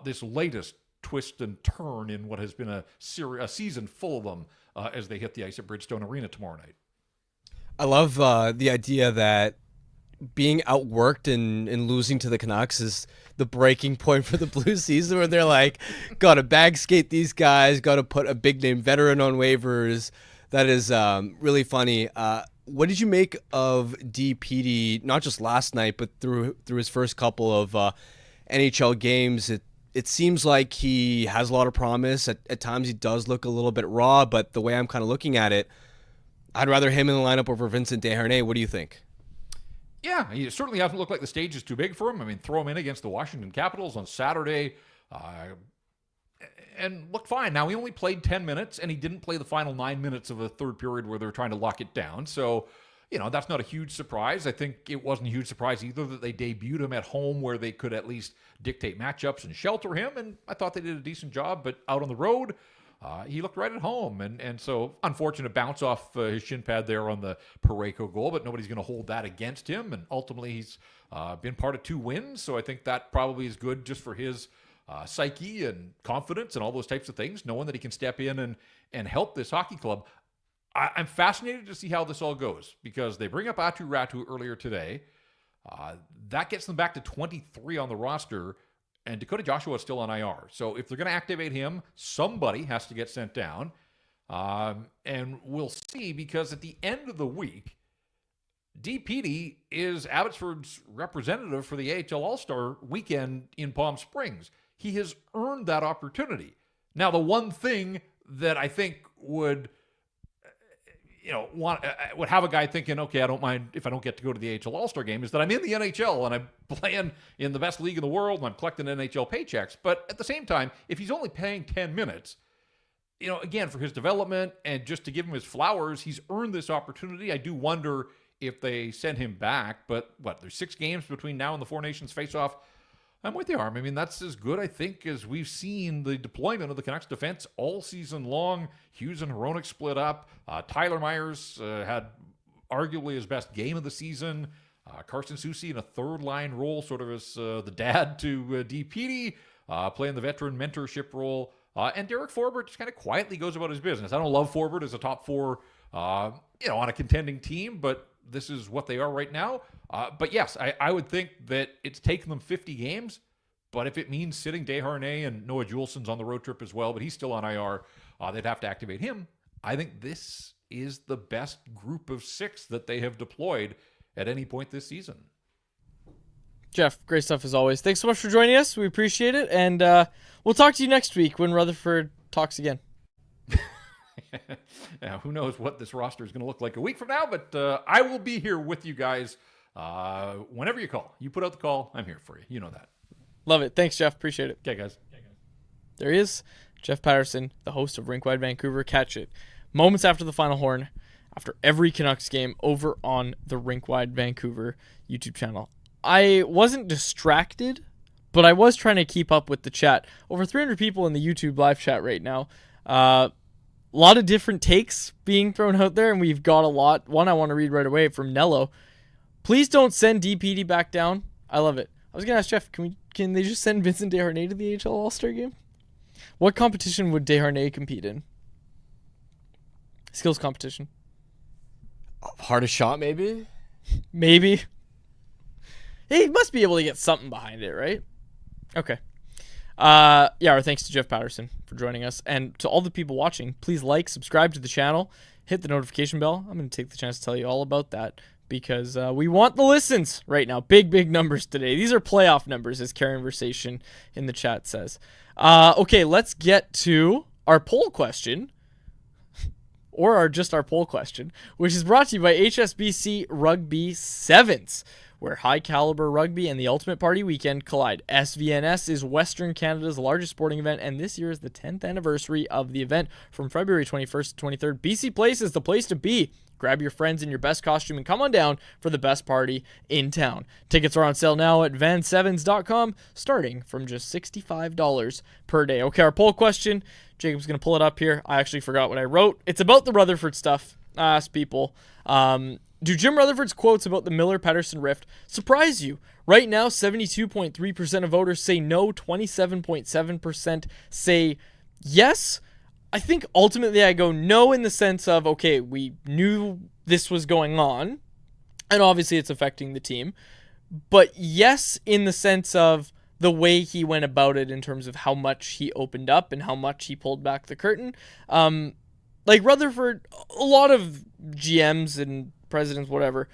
this latest twist and turn in what has been a season full of them as they hit the ice at Bridgestone Arena tomorrow night. I love the idea that being outworked and losing to the Canucks is the breaking point for the Blues season, where they're like, got to bag skate these guys, got to put a big name veteran on waivers. That is really funny. What did you make of DPD, not just last night, but through his first couple of NHL games? It seems like he has a lot of promise. At times he does look a little bit raw, but the way I'm kind of looking at it, I'd rather him in the lineup over Vincent Desharnais. What do you think? Yeah, he certainly hasn't looked like the stage is too big for him. I mean, throw him in against the Washington Capitals on Saturday and looked fine. Now, he only played 10 minutes, and he didn't play the final 9 minutes of the third period where they were trying to lock it down. So, that's not a huge surprise. I think it wasn't a huge surprise either that they debuted him at home where they could at least dictate matchups and shelter him, and I thought they did a decent job. But out on the road, he looked right at home. And so, unfortunate bounce off his shin pad there on the Parayko goal, but nobody's going to hold that against him. And ultimately, he's been part of 2 wins, so I think that probably is good just for his psyche and confidence and all those types of things, knowing that he can step in and help this hockey club. I'm fascinated to see how this all goes, because they bring up Atu Ratu earlier today. That gets them back to 23 on the roster, and Dakota Joshua is still on IR. So if they're going to activate him, somebody has to get sent down. And we'll see, because at the end of the week, DPD is Abbotsford's representative for the AHL All-Star weekend in Palm Springs. He has earned that opportunity. Now, the one thing that I think would would have a guy thinking, okay, I don't mind if I don't get to go to the AHL All-Star game, is that I'm in the NHL and I'm playing in the best league in the world and I'm collecting NHL paychecks. But at the same time, if he's only paying 10 minutes, again, for his development and just to give him his flowers, he's earned this opportunity. I do wonder if they send him back, but there's 6 games between now and the Four Nations face-off. I'm with you, Arm. I mean, that's as good, I think, as we've seen the deployment of the Canucks defense all season long. Hughes and Hronek split up. Tyler Myers had arguably his best game of the season. Carson Soucy in a third-line role, sort of as the dad to DPD, playing the veteran mentorship role. And Derek Forbert just kind of quietly goes about his business. I don't love Forbert as a top 4, on a contending team, but this is what they are right now. But yes, I would think that it's taken them 50 games, but if it means sitting Desharnais and Noah Juulsen's on the road trip as well, but he's still on IR, they'd have to activate him. I think this is the best group of 6 that they have deployed at any point this season. Jeff, great stuff as always. Thanks so much for joining us. We appreciate it. And we'll talk to you next week when Rutherford talks again. Now, who knows what this roster is going to look like a week from now, but I will be here with you guys whenever you call. You put out the call, I'm here for you. You know that. Love it. Thanks, Jeff. Appreciate it. Okay, guys. There he is, Jeff Patterson, the host of Rink Wide Vancouver. Catch it moments after the final horn, after every Canucks game, over on the Rink Wide Vancouver YouTube channel. I wasn't distracted, but I was trying to keep up with the chat. Over 300 people in the YouTube live chat right now. A lot of different takes being thrown out there, and we've got a lot. One I want to read right away from Nello. Please don't send DPD back down. I love it. I was going to ask Jeff, can they just send Vincent Desharnais to the AHL All-Star game? What competition would Desharnais compete in? Skills competition. Hardest shot, maybe? Maybe. He must be able to get something behind it, right? Okay. Our thanks to Jeff Patterson for joining us. And to all the people watching, please like, subscribe to the channel, hit the notification bell. I'm going to take the chance to tell you all about that because we want the listens right now. Big numbers today. These are playoff numbers, as Conversation in the chat says. Okay, let's get to our poll question. Or our poll question, which is brought to you by HSBC Rugby Sevens, where high caliber rugby and the Ultimate Party weekend collide. SVNS is Western Canada's largest sporting event, and this year is the 10th anniversary of the event. From February 21st to 23rd, BC Place is the place to be. Grab your friends in your best costume and come on down for the best party in town. Tickets are on sale now at vansevens.com, starting from just $65 per day. Okay, our poll question. Jacob's going to pull it up here. I actually forgot what I wrote. It's about the Rutherford stuff. I asked people, do Jim Rutherford's quotes about the Miller-Pettersson rift surprise you? Right now, 72.3% of voters say no, 27.7% say yes. I think ultimately I go no in the sense of, okay, we knew this was going on, and obviously it's affecting the team. But yes in the sense of the way he went about it in terms of how much he opened up and how much he pulled back the curtain. Like Rutherford, a lot of GMs and presidents, whatever,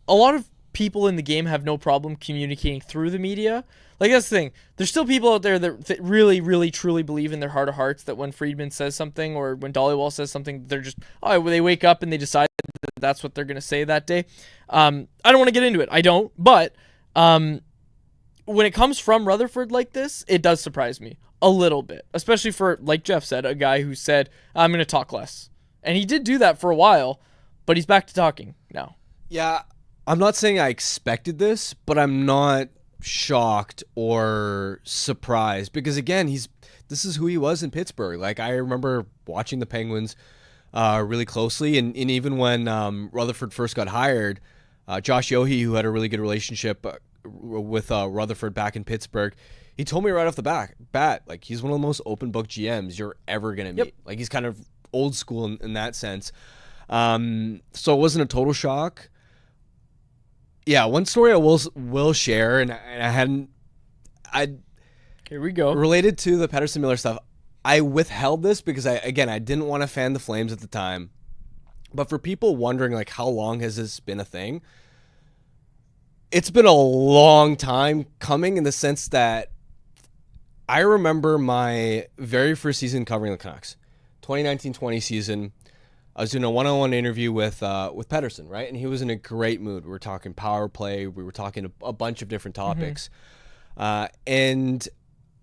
a lot of people in the game have no problem communicating through the media. Like, that's the thing. There's still people out there that really, truly believe in their heart of hearts that when Friedman says something or when Dollywall says something, they're just, they wake up and they decide that that's what they're going to say that day. I don't want to get into it. I don't. But when it comes from Rutherford like this, it does surprise me a little bit, especially for, like Jeff said, a guy who said, I'm going to talk less. And he did do that for a while, but he's back to talking now. Yeah, I'm not saying I expected this, but I'm not shocked or surprised because again, this is who he was in Pittsburgh. Like I remember watching the Penguins really closely, and even when Rutherford first got hired, Josh Yohe, who had a really good relationship with Rutherford back in Pittsburgh, he told me right off the bat, like he's one of the most open book GMs you're ever gonna meet. Like he's kind of old school in that sense. So it wasn't a total shock. Yeah, one story I will share, and here we go. Related to the Paterson Miller stuff, I withheld this because I didn't want to fan the Flames at the time. But for people wondering like how long has this been a thing, it's been a long time coming in the sense that I remember my very first season covering the Canucks, 2019-20 season. I was doing a one-on-one interview with Paterson, right? And he was in a great mood. We were talking power play. We were talking a bunch of different topics. And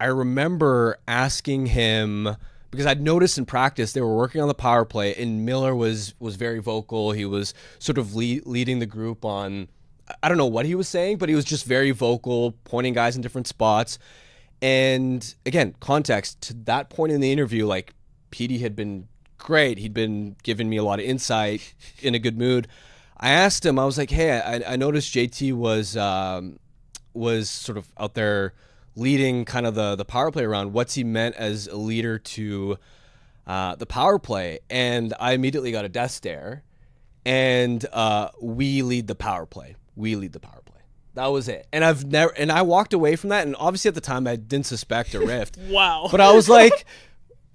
I remember asking him, because I'd noticed in practice they were working on the power play, and Miller was very vocal. He was sort of leading the group on, I don't know what he was saying, but he was just very vocal, pointing guys in different spots. And again, context, to that point in the interview, like Petey had been great. He'd been giving me a lot of insight, in a good mood. I asked him, I was like, hey, I noticed JT was sort of out there leading kind of the power play around. What's he meant as a leader to the power play? And I immediately got a death stare. And we lead the power play. We lead the power play. That was it. And I walked away from that. And obviously at the time I didn't suspect a rift. Wow. But I was like,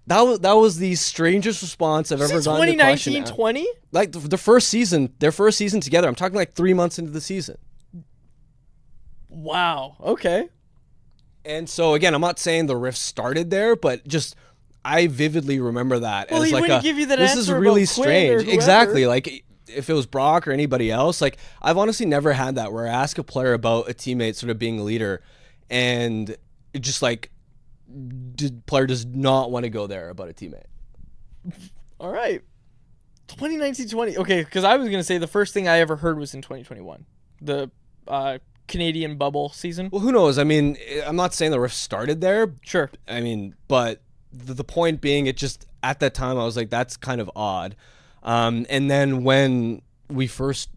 that was the strangest response I've ever gotten. 2019-20? Like their first season together. I'm talking like 3 months into the season. Wow. Okay. And so again, I'm not saying the rift started there, but just I vividly remember that as he like wouldn't give you that this answer is about really Quinn strange. or Exactly. Like if it was Brock or anybody else, like I've honestly never had that where I ask a player about a teammate sort of being a leader, and it just like the player does not want to go there about a teammate. All right. 2019-20. Okay, because I was going to say the first thing I ever heard was in 2021. The Canadian bubble season. Well, who knows? I mean, I'm not saying the rift started there. Sure. I mean, but the point being, it just, at that time, I was like, that's kind of odd. And then when we first,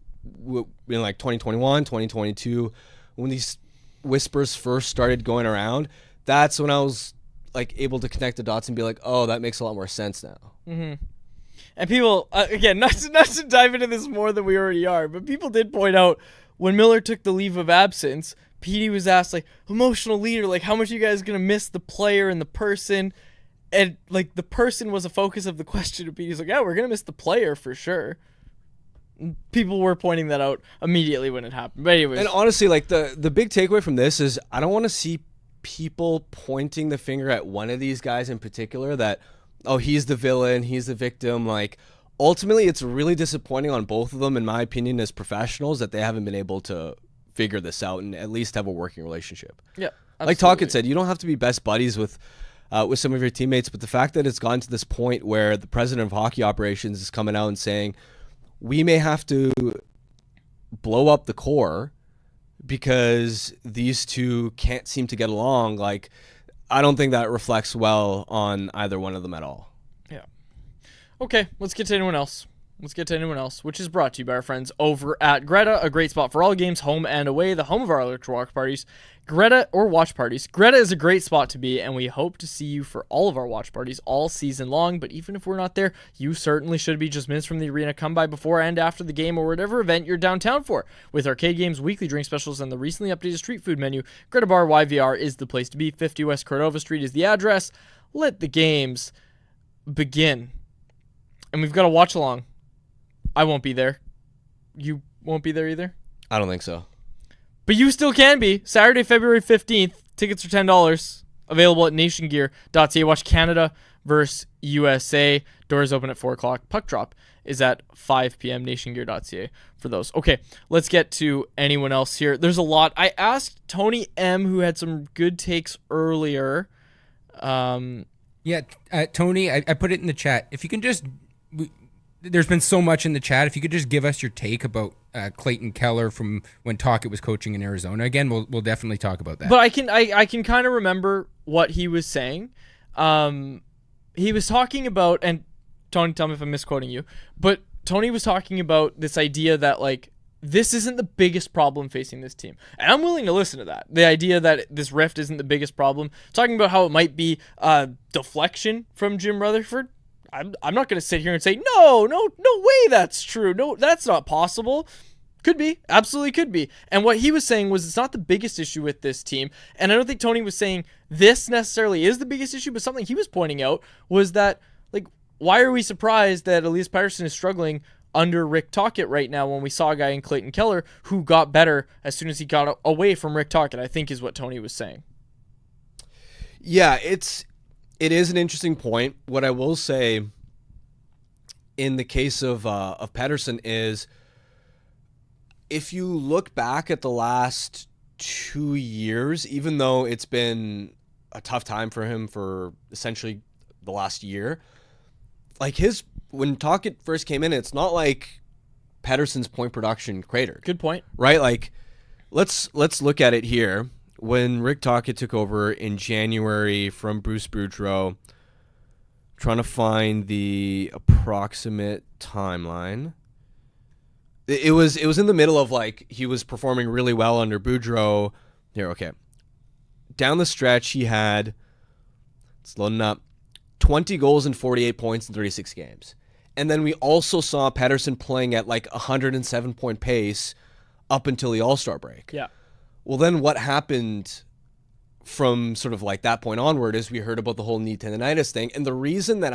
in like 2021, 2022, when these whispers first started going around, that's when I was like able to connect the dots and be like, oh, that makes a lot more sense now. Mm-hmm. And people, again, not to dive into this more than we already are, but people did point out when Miller took the leave of absence, Petey was asked, like, emotional leader, like, how much are you guys going to miss the player and the person? And, like, the person was a focus of the question. And Petey's like, yeah, we're going to miss the player for sure. People were pointing that out immediately when it happened. But anyways. And honestly, like, the big takeaway from this is I don't want to see people pointing the finger at one of these guys in particular that, oh, he's the villain, he's the victim. Like, ultimately, it's really disappointing on both of them, in my opinion, as professionals, that they haven't been able to figure this out and at least have a working relationship. Yeah, absolutely. Like Talkett said, you don't have to be best buddies with some of your teammates, but the fact that it's gotten to this point where the president of hockey operations is coming out and saying, we may have to blow up the core because these two can't seem to get along, like, I don't think that reflects well on either one of them at all. Yeah. Okay, let's get to anyone else. Which is brought to you by our friends over at Greta, a great spot for all games, home and away, the home of our electric watch parties. Greta or watch parties. Greta is a great spot to be, and we hope to see you for all of our watch parties all season long. But even if we're not there, you certainly should be just minutes from the arena. Come by before and after the game or whatever event you're downtown for. With arcade games, weekly drink specials, and the recently updated street food menu, Greta Bar YVR is the place to be. 50 West Cordova Street is the address. Let the games begin. And we've got a watch along. I won't be there. You won't be there either? I don't think so. But you still can be. Saturday, February 15th. Tickets are $10. Available at nationgear.ca. Watch Canada versus USA. Doors open at 4 o'clock. Puck drop is at 5 p.m. nationgear.ca for those. Okay, let's get to anyone else here. There's a lot. I asked Tony M., who had some good takes earlier. Yeah, Tony, I put it in the chat. If you can just... there's been so much in the chat. If you could just give us your take about Clayton Keller from when Tocchet was coaching in Arizona. Again, we'll definitely talk about that. But I can kind of remember what he was saying. He was talking about, and Tony, tell me if I'm misquoting you, but Tony was talking about this idea that like this isn't the biggest problem facing this team. And I'm willing to listen to that. The idea that this rift isn't the biggest problem. Talking about how it might be deflection from Jim Rutherford. I'm not going to sit here and say, no way that's true. No, that's not possible. Could be. Absolutely could be. And what he was saying was it's not the biggest issue with this team. And I don't think Tony was saying this necessarily is the biggest issue, but something he was pointing out was that, like, why are we surprised that Elias Patterson is struggling under Rick Tocchet right now when we saw a guy in Clayton Keller who got better as soon as he got away from Rick Tocchet, I think is what Tony was saying. Yeah, it is an interesting point. What I will say in the case of Patterson is if you look back at the last 2 years, even though it's been a tough time for him for essentially the last year, like when Tocchet first came in, it's not like Patterson's point production cratered. Good point. Right? Like, let's look at it here. When Rick Tocchet took over in January from Bruce Boudreau, trying to find the approximate timeline. It was in the middle of, like, he was performing really well under Boudreau. Here, okay. Down the stretch, he had, it's loading up, 20 goals and 48 points in 36 games. And then we also saw Patterson playing at like 107-point pace up until the All-Star break. Yeah. Well, then what happened from sort of like that point onward is we heard about the whole knee tendonitis thing. And the reason that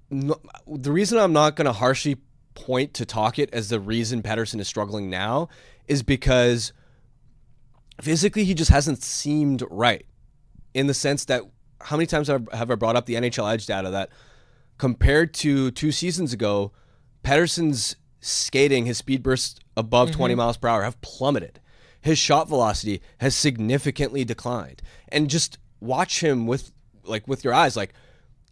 the reason I'm not going to harshly point to Tocchet as the reason Patterson is struggling now is because physically he just hasn't seemed right, in the sense that how many times have I brought up the NHL Edge data that compared to 2 seasons ago, Patterson's skating, his speed bursts above 20 miles per hour have plummeted. His shot velocity has significantly declined. And just watch him with your eyes, like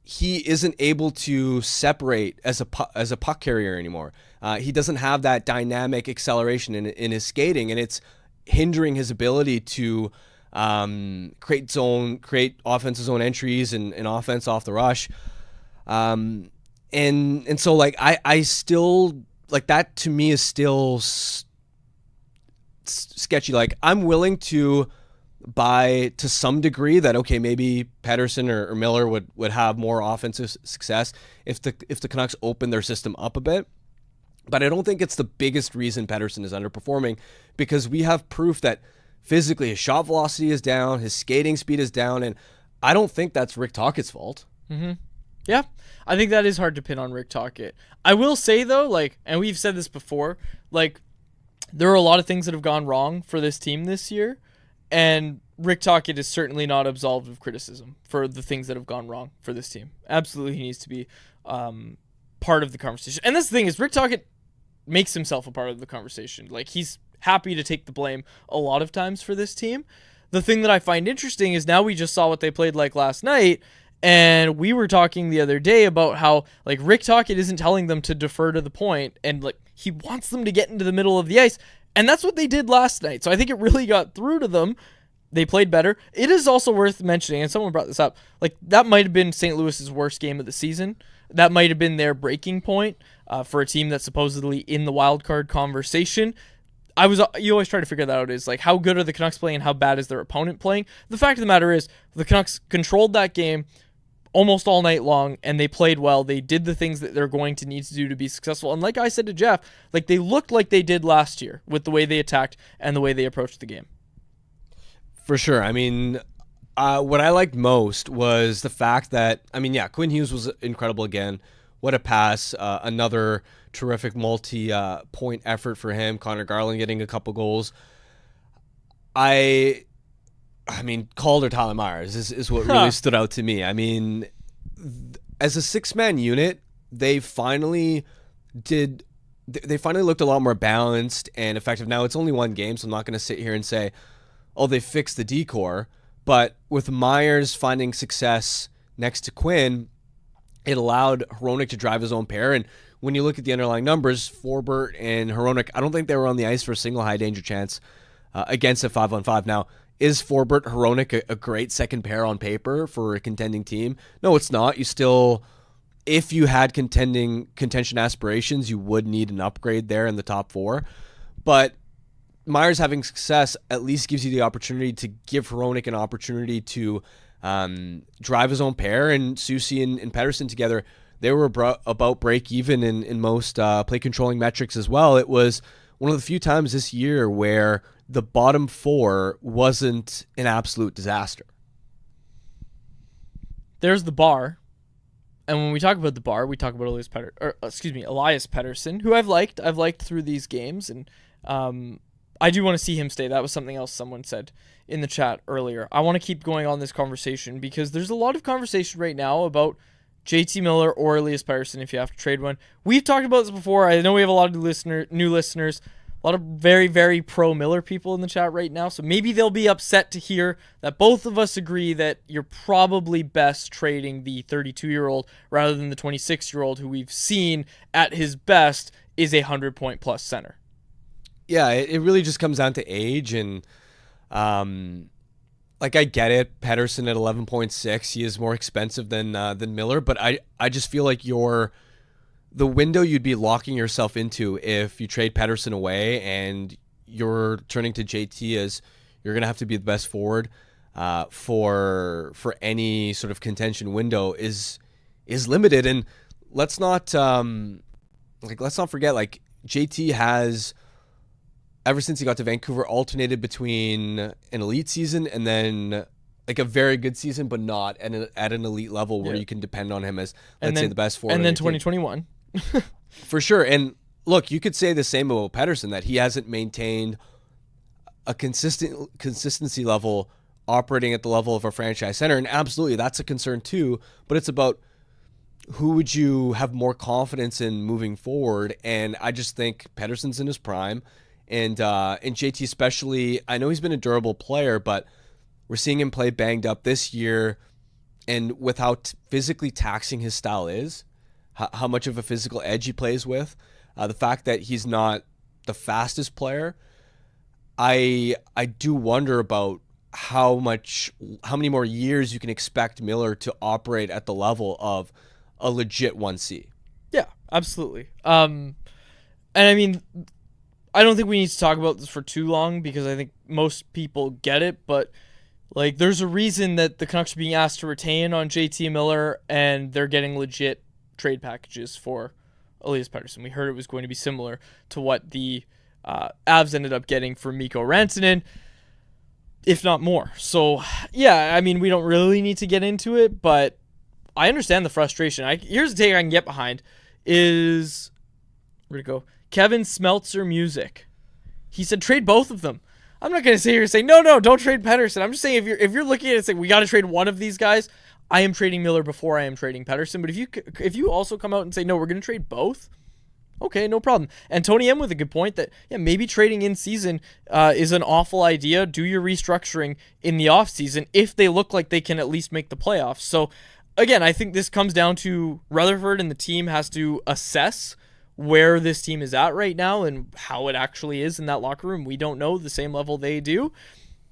he isn't able to separate as a puck carrier anymore. He doesn't have that dynamic acceleration in his skating, and it's hindering his ability to create offensive zone entries and offense off the rush. And so like I still, like, that to me is still sketchy. Like, I'm willing to buy to some degree that, okay, maybe Paterson or Miller would have more offensive success if the Canucks open their system up a bit. But I don't think it's the biggest reason Paterson is underperforming, because we have proof that physically his shot velocity is down, his skating speed is down, and I don't think that's Rick Tocchet's fault. Mm-hmm. Yeah, I think that is hard to pin on Rick Tocchet. I will say, though, like, and we've said this before, like, there are a lot of things that have gone wrong for this team this year, and Rick Tocchet is certainly not absolved of criticism for the things that have gone wrong for this team. Absolutely, he needs to be part of the conversation. And that's the thing, is Rick Tocchet makes himself a part of the conversation. Like, he's happy to take the blame a lot of times for this team. The thing that I find interesting is now we just saw what they played like last night, and we were talking the other day about how, like, Rick Tocchet isn't telling them to defer to the point, and, like, he wants them to get into the middle of the ice, and that's what they did last night. So I think it really got through to them. They played better. It is also worth mentioning, and someone brought this up, like, that might have been St. Louis's worst game of the season. That might have been their breaking point for a team that's supposedly in the wild card conversation. You always try to figure that out, is like, how good are the Canucks playing and how bad is their opponent playing? The fact of the matter is the Canucks controlled that game almost all night long, and they played well. They did the things that they're going to need to do to be successful. And like I said to Jeff, like, they looked like they did last year with the way they attacked and the way they approached the game. For sure. I mean, what I liked most was the fact that, I mean, yeah, Quinn Hughes was incredible again. What a pass. Another terrific multi-point effort for him. Connor Garland getting a couple goals. I mean, Calder Tyler Myers is what really stood out to me. I mean, as a six-man unit, they finally looked a lot more balanced and effective. Now, it's only one game, so I'm not going to sit here and say, oh, they fixed the decor. But with Myers finding success next to Quinn, it allowed Hronek to drive his own pair. And when you look at the underlying numbers, Forbert and Hronek, I don't think they were on the ice for a single high danger chance against a 5-on-5. Now, is Forbert Hronek a great second pair on paper for a contending team? No, it's not. You still, if you had contention aspirations, you would need an upgrade there in the top four. But Myers having success at least gives you the opportunity to give Hronek an opportunity to drive his own pair. And Susie and Paterson together, they were about break even in most play controlling metrics as well. It was one of the few times this year where the bottom four wasn't an absolute disaster. There's the bar. And when we talk about the bar, we talk about Elias Pettersson, who I've liked through these games. And I do want to see him stay. That was something else someone said in the chat earlier. I want to keep going on this conversation because there's a lot of conversation right now about JT Miller or Elias Paterson if you have to trade one. We've talked about this before. I know we have a lot of new listeners, a lot of very, very pro Miller people in the chat right now. So maybe they'll be upset to hear that both of us agree that you're probably best trading the 32-year-old rather than the 26-year-old who we've seen at his best is a 100-point-plus center. Yeah, it really just comes down to age. And like, I get it. Patterson at 11.6, he is more expensive than Miller, but I just feel like the window you'd be locking yourself into if you trade Patterson away and you're turning to JT as you're going to have to be the best forward for any sort of contention window is limited. And let's not forget, like, JT has, ever since he got to Vancouver, alternated between an elite season and then like a very good season, but not at an elite level where you can depend on him as, let's say, the best forward. And then 2021. For sure. And look, you could say the same about Patterson, that he hasn't maintained a consistency level operating at the level of a franchise center. And absolutely, that's a concern too. But it's about who would you have more confidence in moving forward. And I just think Patterson's in his prime. And JT especially, I know he's been a durable player, but we're seeing him play banged up this year. And with how physically taxing his style is, how much of a physical edge he plays with, the fact that he's not the fastest player, I do wonder about how many more years you can expect Miller to operate at the level of a legit 1C. Yeah, absolutely. And I mean, I don't think we need to talk about this for too long because I think most people get it, but like, there's a reason that the Canucks are being asked to retain on JT Miller and they're getting legit trade packages for Elias Pettersson. We heard it was going to be similar to what the Avs ended up getting for Mikko Rantanen, if not more. So, yeah, I mean, we don't really need to get into it, but I understand the frustration. Here's the take I can get behind is, where'd it go? Kevin Smeltzer Music. He said trade both of them. I'm not going to sit here and say, no, don't trade Patterson. I'm just saying if you're looking at it and saying we got to trade one of these guys, I am trading Miller before I am trading Patterson. But if you also come out and say, no, we're going to trade both, okay, no problem. And Tony M with a good point that, yeah, maybe trading in season is an awful idea. Do your restructuring in the off season if they look like they can at least make the playoffs. So, again, I think this comes down to Rutherford and the team has to assess where this team is at right now and how it actually is in that locker room. We don't know the same level they do.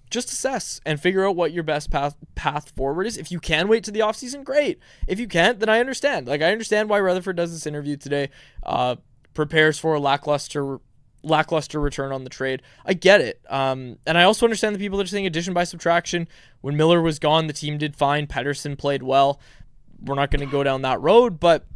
Just assess and figure out what your best path forward is. If you can wait to the offseason, great. If you can't, then I understand. Like, I understand why Rutherford does this interview today, prepares for a lackluster return on the trade. I get it. And I also understand the people that are saying addition by subtraction. When Miller was gone, the team did fine. Patterson played well. We're not going to go down that road, but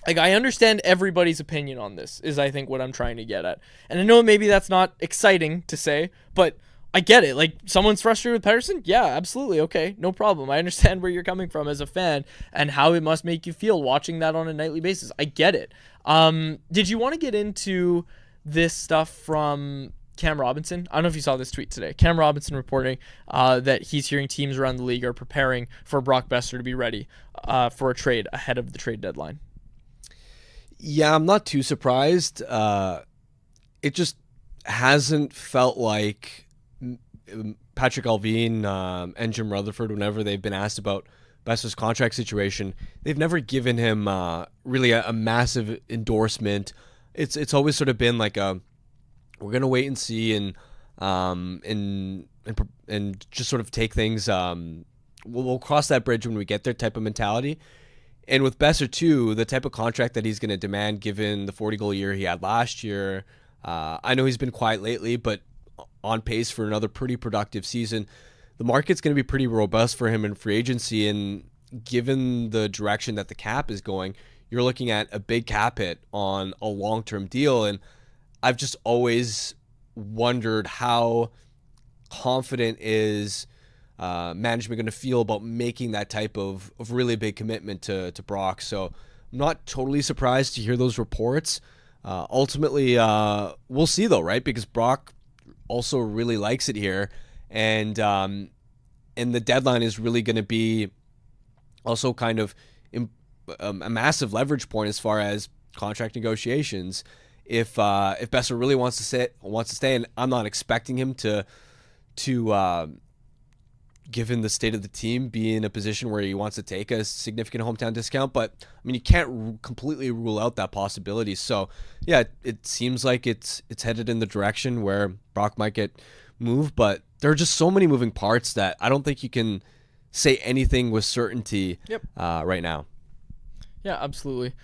like, I understand everybody's opinion on this is, I think, what I'm trying to get at. And I know maybe that's not exciting to say, but I get it. Like, someone's frustrated with Patterson? Yeah, absolutely. Okay, no problem. I understand where you're coming from as a fan and how it must make you feel watching that on a nightly basis. I get it. Did you want to get into this stuff from Cam Robinson? I don't know if you saw this tweet today. Cam Robinson reporting that he's hearing teams around the league are preparing for Brock Besser to be ready for a trade ahead of the trade deadline. Yeah, I'm not too surprised. It just hasn't felt like Patrick Allvin and Jim Rutherford, whenever they've been asked about Besser's contract situation, they've never given him really a massive endorsement. It's always sort of been like we're gonna wait and see and just sort of take things. We'll cross that bridge when we get there type of mentality. And with Besser too, the type of contract that he's going to demand, given the 40-goal year he had last year, I know he's been quiet lately, but on pace for another pretty productive season. The market's going to be pretty robust for him in free agency, and given the direction that the cap is going, you're looking at a big cap hit on a long-term deal. And I've just always wondered how confident is management going to feel about making that type of really big commitment to Brock. So I'm not totally surprised to hear those reports. Ultimately, we'll see though, right? Because Brock also really likes it here, and the deadline is really going to be also kind of a massive leverage point as far as contract negotiations. If Besser really wants to stay, and I'm not expecting him to given the state of the team, be in a position where he wants to take a significant hometown discount. But I mean, you can't completely rule out that possibility. So yeah, it seems like it's headed in the direction where Brock might get moved, but there are just so many moving parts that I don't think you can say anything with certainty right now. Yeah, absolutely.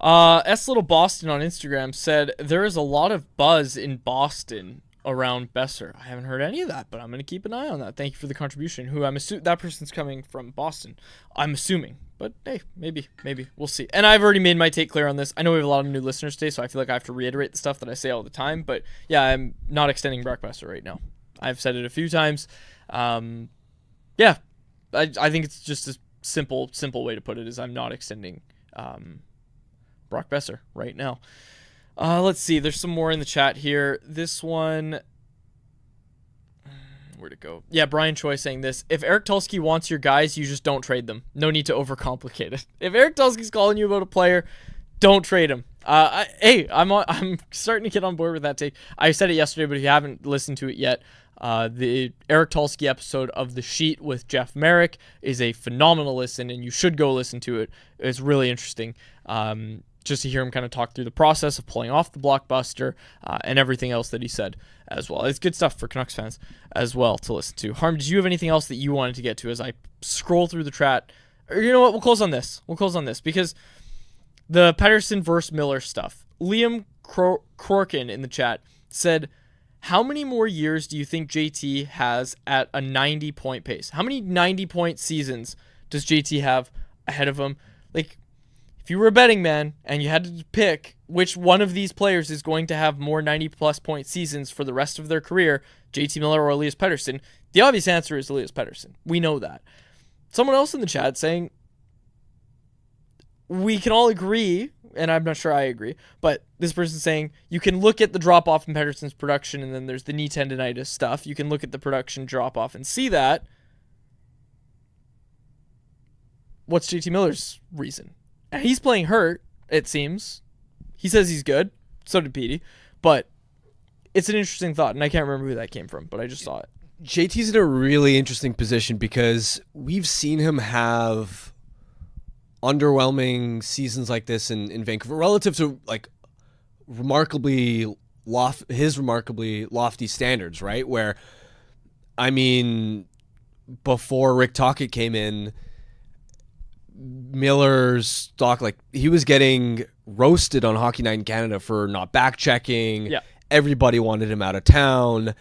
S Little Boston on Instagram said there is a lot of buzz in Boston around Besser. I haven't heard any of that, but I'm going to keep an eye on that. Thank you for the contribution. Who I'm assuming that person's coming from Boston. I'm assuming, but hey, maybe we'll see. And I've already made my take clear on this. I know we have a lot of new listeners today, so I feel like I have to reiterate the stuff that I say all the time. But yeah, I'm not extending Brock Besser right now. I've said it a few times. Yeah, I think it's just a simple way to put it is I'm not extending Brock Besser right now. Let's see. There's some more in the chat here. This one, where'd it go? Yeah, Brian Choi saying this. If Eric Tulsky wants your guys, you just don't trade them. No need to overcomplicate it. If Eric Tulsky's calling you about a player, don't trade him. I'm starting to get on board with that take. I said it yesterday, but if you haven't listened to it yet, the Eric Tulsky episode of The Sheet with Jeff Merrick is a phenomenal listen, and you should go listen to it. It's really interesting. Just to hear him kind of talk through the process of pulling off the blockbuster and everything else that he said as well. It's good stuff for Canucks fans as well to listen to. Harm, did you have anything else that you wanted to get to as I scroll through the chat? Or you know what? We'll close on this. Because the Paterson versus Miller stuff. Liam Corkin in the chat said, how many more years do you think JT has at a 90-point pace? How many 90-point seasons does JT have ahead of him? Like, if you were a betting man and you had to pick which one of these players is going to have more 90-plus point seasons for the rest of their career, JT Miller or Elias Pettersson, the obvious answer is Elias Pettersson. We know that. Someone else in the chat saying, we can all agree, and I'm not sure I agree, but this person's saying you can look at the drop-off in Pettersson's production, and then there's the knee tendonitis stuff. You can look at the production drop-off and see that. What's JT Miller's reason? And he's playing hurt, it seems. He says he's good. So did Petey. But it's an interesting thought, and I can't remember who that came from, but I just saw it. JT's in a really interesting position because we've seen him have underwhelming seasons like this in Vancouver relative to like remarkably lofty standards, right? Where, I mean, before Rick Tocchet came in, Miller's stock, like, he was getting roasted on Hockey Night in Canada for not back checking. Yeah. Everybody wanted him out of town.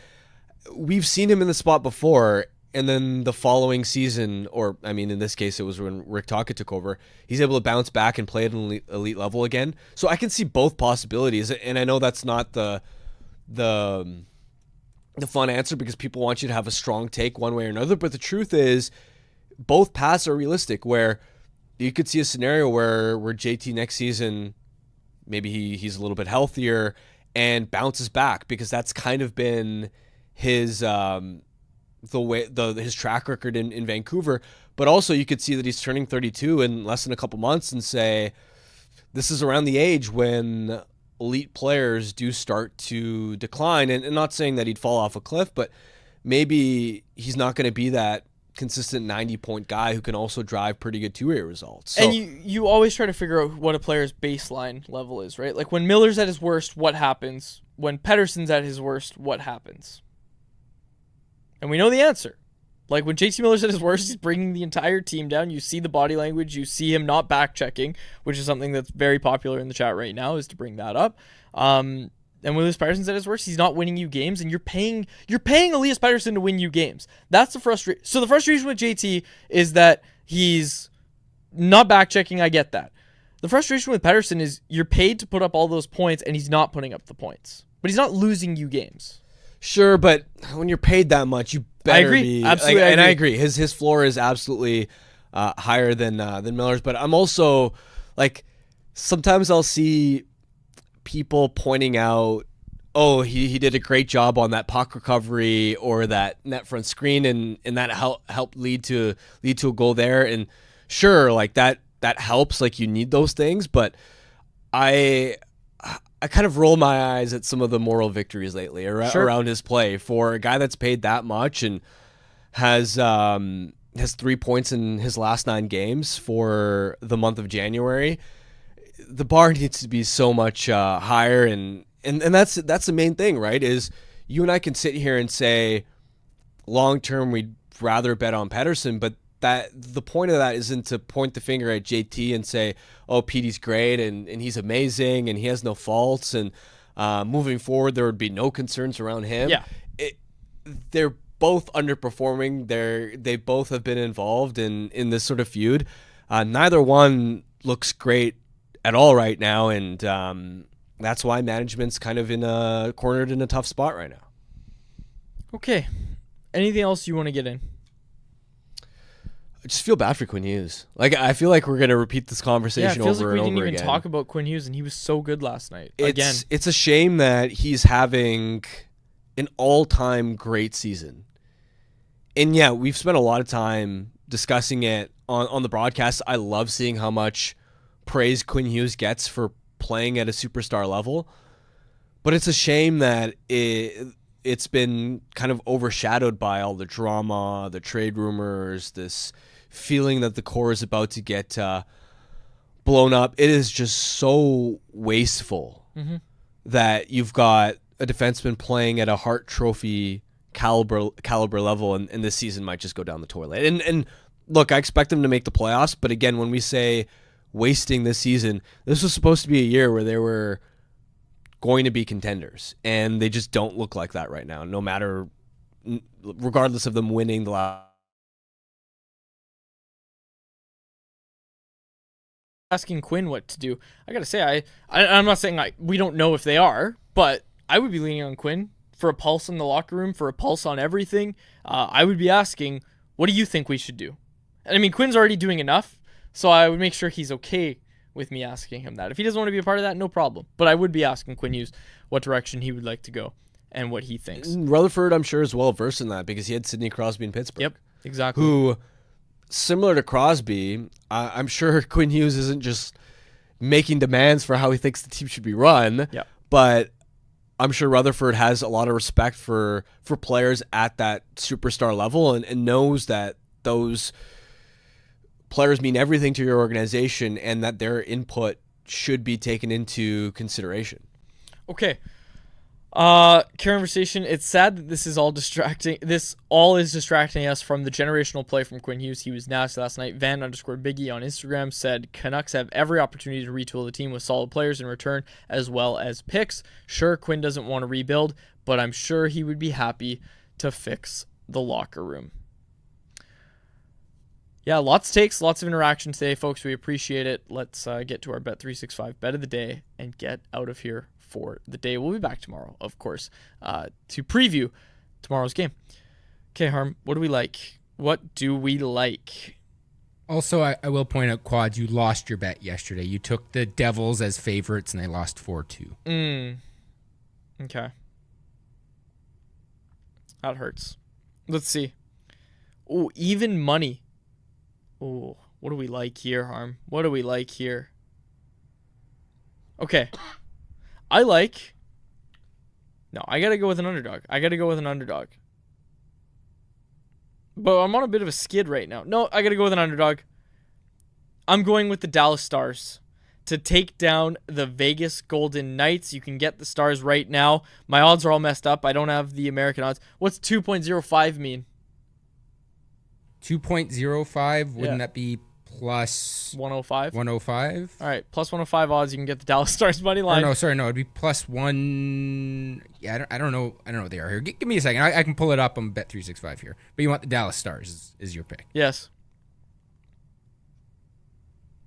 We've seen him in the spot before, and then the following season, or I mean, in this case, it was when Rick Tocchet took over, he's able to bounce back and play at an elite level again. So I can see both possibilities, and I know that's not the fun answer because people want you to have a strong take one way or another, but the truth is both paths are realistic, where you could see a scenario where JT next season, maybe he's a little bit healthier and bounces back, because that's kind of been his his track record in Vancouver. But also you could see that he's turning 32 in less than a couple months and say, this is around the age when elite players do start to decline. And not saying that he'd fall off a cliff, but maybe he's not going to be that consistent 90-point guy who can also drive pretty good two-way results. So, and you always try to figure out what a player's baseline level is, right? Like when Miller's at his worst, what happens? When Paterson's at his worst, what happens? And we know the answer. Like when JT Miller's at his worst, he's bringing the entire team down. You see the body language. You see him not back checking, which is something that's very popular in the chat right now, is to bring that up. And when Elias Patterson's at his worst, he's not winning you games, and you're paying Elias Patterson to win you games. That's the frustration. So the frustration with JT is that he's not back checking. I get that. The frustration with Patterson is you're paid to put up all those points, and he's not putting up the points. But he's not losing you games. Sure, but when you're paid that much, you better be. Absolutely, and I agree. His floor is absolutely higher than Miller's. But I'm also like, sometimes I'll see people pointing out, oh, he did a great job on that puck recovery or that net front screen, and that helped lead to a goal there. And sure, like that helps. Like you need those things, but I kind of roll my eyes at some of the moral victories lately around his play for a guy that's paid that much and has 3 points in his last 9 games for the month of January. The bar needs to be so much higher, and that's the main thing, right? Is you and I can sit here and say long term we'd rather bet on Patterson, but that the point of that isn't to point the finger at JT and say, oh, Petey's great and he's amazing and he has no faults, and moving forward there would be no concerns around him. Yeah. They're both underperforming. They both have been involved in this sort of feud. Neither one looks great at all right now, and that's why management's kind of cornered in a tough spot right now. Okay. Anything else you want to get in? I just feel bad for Quinn Hughes. Like, I feel like we're going to repeat this conversation over and over again. Yeah, it feels like we didn't even talk about Quinn Hughes, and he was so good last night. It's a shame that he's having an all-time great season. And yeah, we've spent a lot of time discussing it on the broadcast. I love seeing how much praise Quinn Hughes gets for playing at a superstar level. But it's a shame that it's been kind of overshadowed by all the drama, the trade rumors, this feeling that the core is about to get blown up. It is just so wasteful that you've got a defenseman playing at a Hart Trophy caliber level, and this season might just go down the toilet. And look, I expect them to make the playoffs, but again, when we say wasting this season, this was supposed to be a year where they were going to be contenders, and they just don't look like that right now, regardless of them winning the last. Asking Quinn what to do, I gotta say, I'm not saying we don't know if they are, but I would be leaning on Quinn for a pulse in the locker room, for a pulse on everything. I would be asking, what do you think we should do? And I mean, Quinn's already doing enough, so I would make sure he's okay with me asking him that. If he doesn't want to be a part of that, no problem. But I would be asking Quinn Hughes what direction he would like to go and what he thinks. Rutherford, I'm sure, is well versed in that because he had Sidney Crosby in Pittsburgh. Yep, exactly. Who, similar to Crosby, I'm sure Quinn Hughes isn't just making demands for how he thinks the team should be run. Yep. But I'm sure Rutherford has a lot of respect for players at that superstar level and knows that those players mean everything to your organization and that their input should be taken into consideration. Okay. Conversation. It's sad that this is all distracting. This all is distracting us from the generational play from Quinn Hughes. He was nasty last night. Van_Biggie on Instagram said Canucks have every opportunity to retool the team with solid players in return as well as picks. Sure, Quinn doesn't want to rebuild, but I'm sure he would be happy to fix the locker room. Yeah, lots of takes, lots of interaction today, folks. We appreciate it. Let's get to our Bet365 bet of the day and get out of here for the day. We'll be back tomorrow, of course, to preview tomorrow's game. Okay, Harm, what do we like? What do we like? Also, I will point out, Quads, you lost your bet yesterday. You took the Devils as favorites, and they lost 4-2. Okay. That hurts. Let's see. Oh, even money. Oh, what do we like here, Harm? What do we like here? Okay. I gotta go with an underdog. but I'm on a bit of a skid right now. No, I got to go with an underdog. I'm going with the Dallas Stars to take down the Vegas Golden Knights. You can get the Stars right now. My odds are all messed up. I don't have the American odds. What's 2.05 mean? 2.05, wouldn't that be plus 105? 105? All right, plus 105 odds. You can get the Dallas Stars money line. No, it'd be plus one. Yeah, I don't know what they are here. Give me a second. I can pull it up on Bet365 here. But you want the Dallas Stars is your pick. Yes.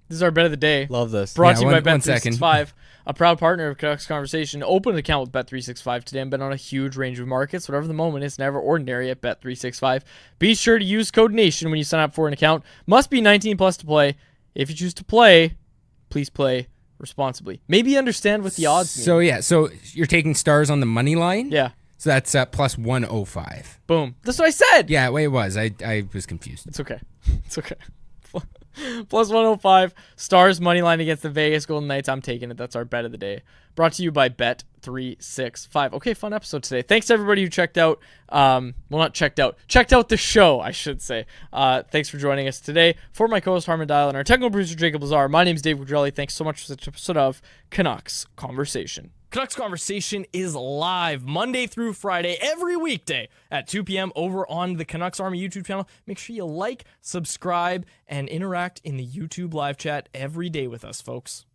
This is our bet of the day. Love this. Brought to you by one second. Bet365, a proud partner of Canucks Conversation. Open an account with Bet365 today and bet on a huge range of markets. Whatever the moment, it's never ordinary at Bet365. Be sure to use code NATION when you sign up for an account. Must be 19 plus to play. If you choose to play, please play responsibly. Maybe understand what the odds mean. So you're taking Stars on the money line? Yeah. So that's plus 105. Boom. That's what I said. Yeah, it was. I was confused. It's okay. It's okay. Plus 105, Stars money line against the Vegas Golden Knights. I'm taking it. That's our bet of the day. Brought to you by Bet365. Okay, fun episode today. Thanks to everybody who checked out. Checked out the show, I should say. Thanks for joining us today. For my co-host Harmon Dial and our technical producer Jacob Lazar, my name is Dave Quadrelli. Thanks so much for this episode of Canucks Conversation. Canucks Conversation is live Monday through Friday, every weekday at 2 p.m. over on the Canucks Army YouTube channel. Make sure you like, subscribe, and interact in the YouTube live chat every day with us, folks.